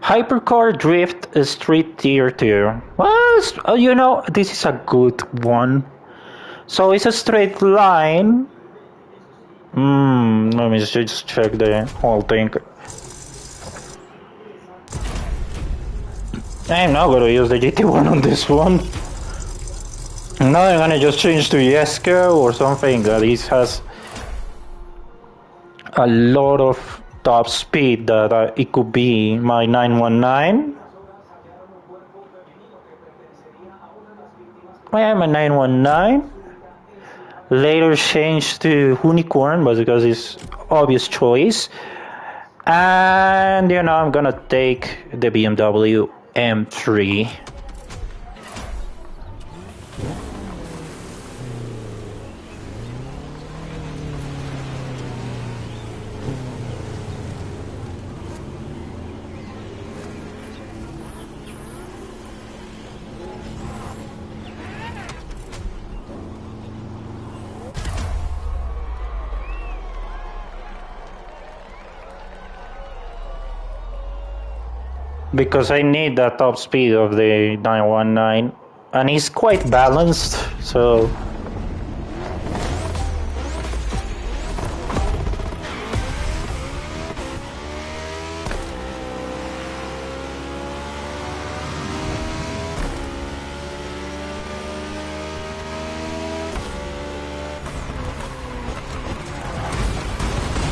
Hypercar Drift Street Tier 2. Well, you know, this is a good one. So it's a straight line. Let me just check the whole thing. I'm not gonna use the GT1 on this one. Now I'm gonna just change to Jesko or something that has a lot of top speed that it could be my 919. I am a 919. Later changed to Unicorn, but because it's obvious choice. And you know, I'm gonna take the BMW M3. Because I need the top speed of the 919, and it's quite balanced, so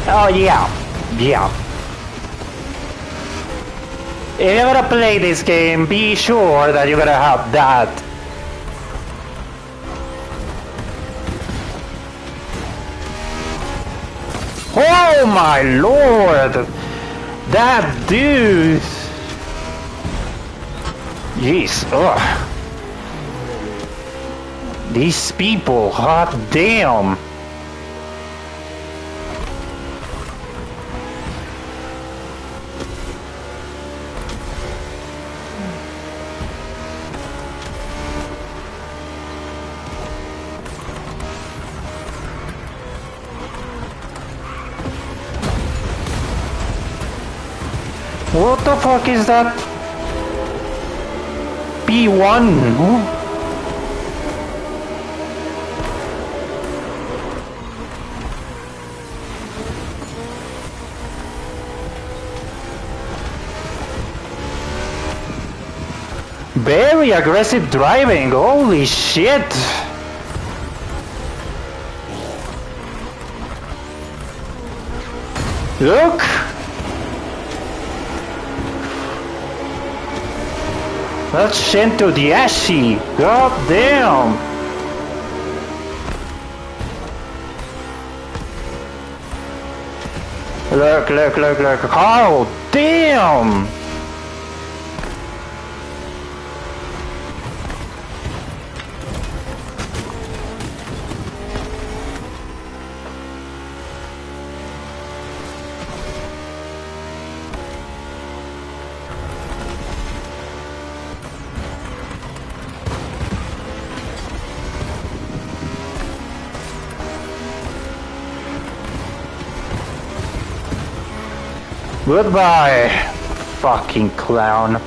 oh yeah. If you're gonna play this game, be sure that you're gonna have that. Oh my lord! That dude! Jeez, ugh. These people, hot damn! What the fuck is that? P1? Huh? Very aggressive driving, holy shit! Look! That's Shinto Diashi! God damn! Look! Oh damn! Goodbye, fucking clown.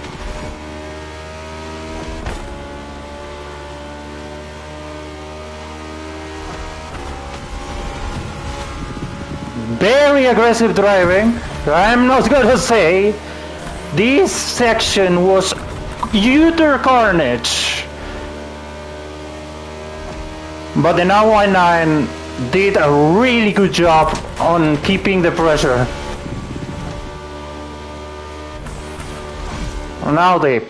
Very aggressive driving. I'm not gonna say this section was utter carnage, but the 919 did a really good job on keeping the pressure. Now they...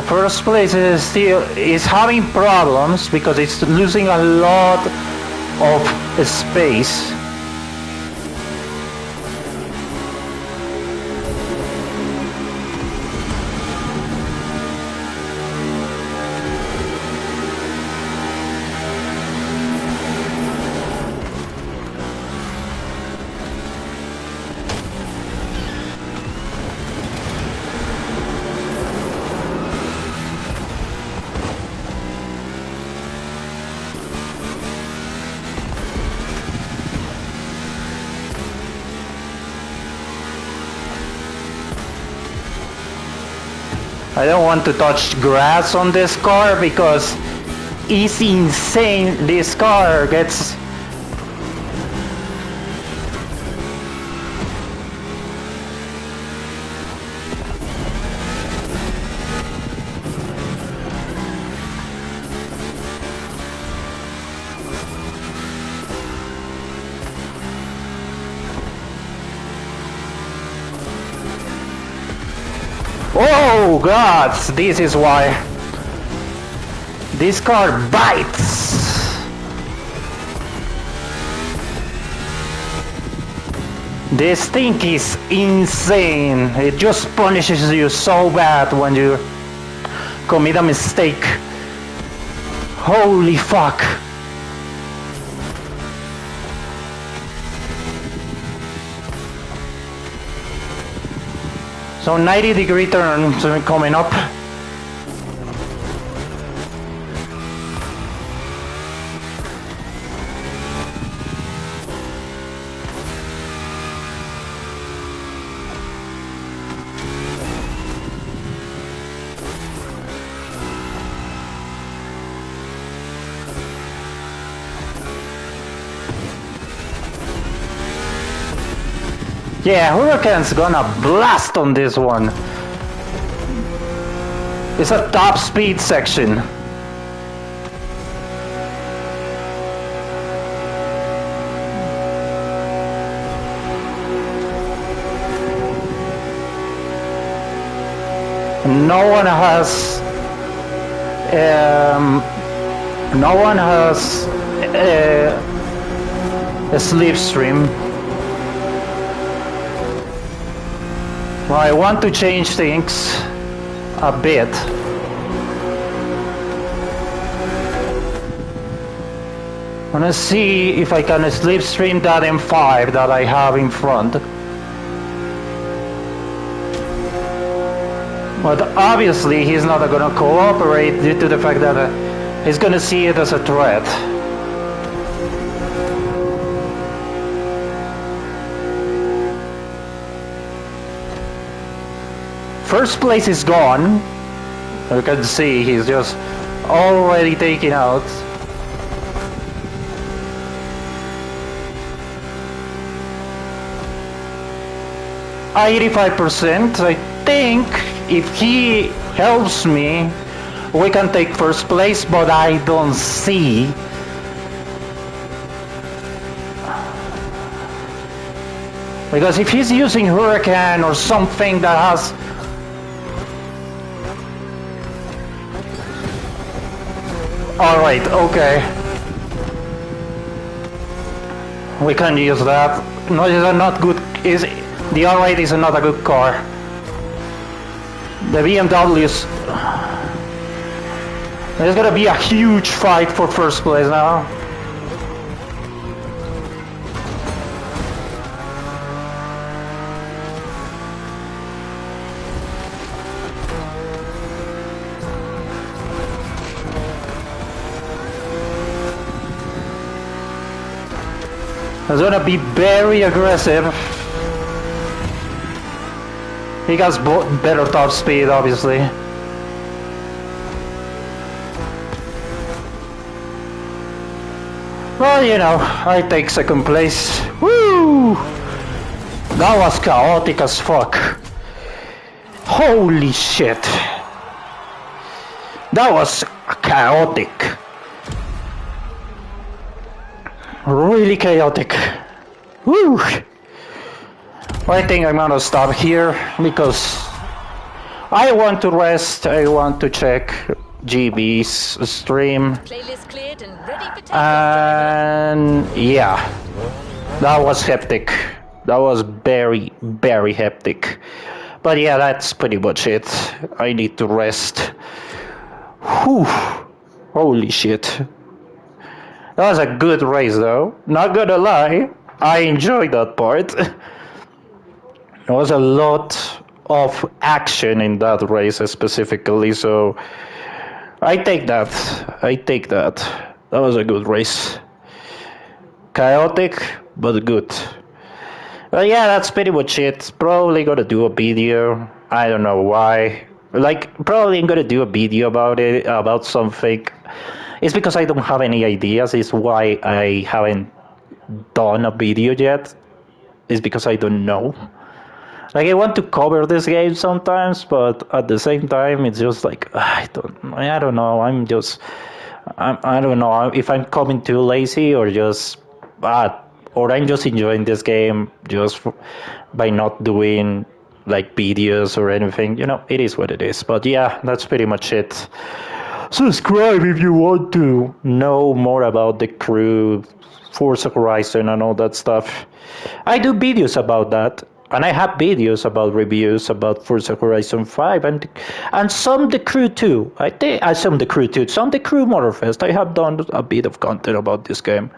First place is having problems because it's losing a lot of space. I don't want to touch grass on this car because it's insane. This car gets... Oh God, this is why this car bites. This thing is insane. It just punishes you so bad when you commit a mistake. Holy fuck. So 90-degree turns coming up. Yeah, Hurricane's gonna blast on this one. It's a top speed section. No one has a slipstream. Well, I want to change things a bit. I want to see if I can slipstream that M5 that I have in front. But obviously he's not going to cooperate due to the fact that he's going to see it as a threat. First place is gone. You can see he's just already taken out. %. I think if he helps me, we can take first place, but I don't see. Because if he's using Hurricane or something that has Alright, okay. We can use that. No, it's not good. The R8 is not a good car. The BMWs. There's gonna be a huge fight for first place now. It's gonna be very aggressive. He has better top speed, obviously. Well, you know, I take second place. Woo! That was chaotic as fuck. Holy shit. That was chaotic. Really chaotic. Woo! I think I'm gonna stop here because I want to rest. I want to check GB's stream. Playlist cleared and ready for takeoff. And yeah, that was hectic. That was very, very hectic. But yeah, that's pretty much it. I need to rest. Whew. Holy shit. That was a good race though. Not gonna lie, I enjoyed that part. There was a lot of action in that race specifically, so I take that. I take that. That was a good race. Chaotic, but good. But yeah, that's pretty much it. Probably gonna do a video. I don't know why. Like, probably I'm gonna do a video about it, about something. It's because I don't have any ideas. It's why I haven't done a video yet. It's because I don't know. Like, I want to cover this game sometimes, but at the same time, it's just like, I don't know. I don't know if I'm coming too lazy or just, or I'm just enjoying this game just by not doing like videos or anything. You know, it is what it is. But yeah, that's pretty much it. Subscribe if you want to know more about the Crew, Forza Horizon, and all that stuff. I do videos about that. And I have videos about reviews about Forza Horizon 5 and some the Crew 2. I think some the Crew 2, some the Crew Motorfest. I have done a bit of content about this game.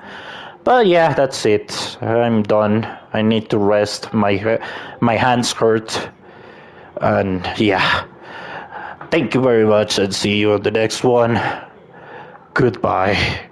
But yeah, that's it. I'm done. I need to rest. My hands hurt. And yeah. Thank you very much and see you on the next one. Goodbye.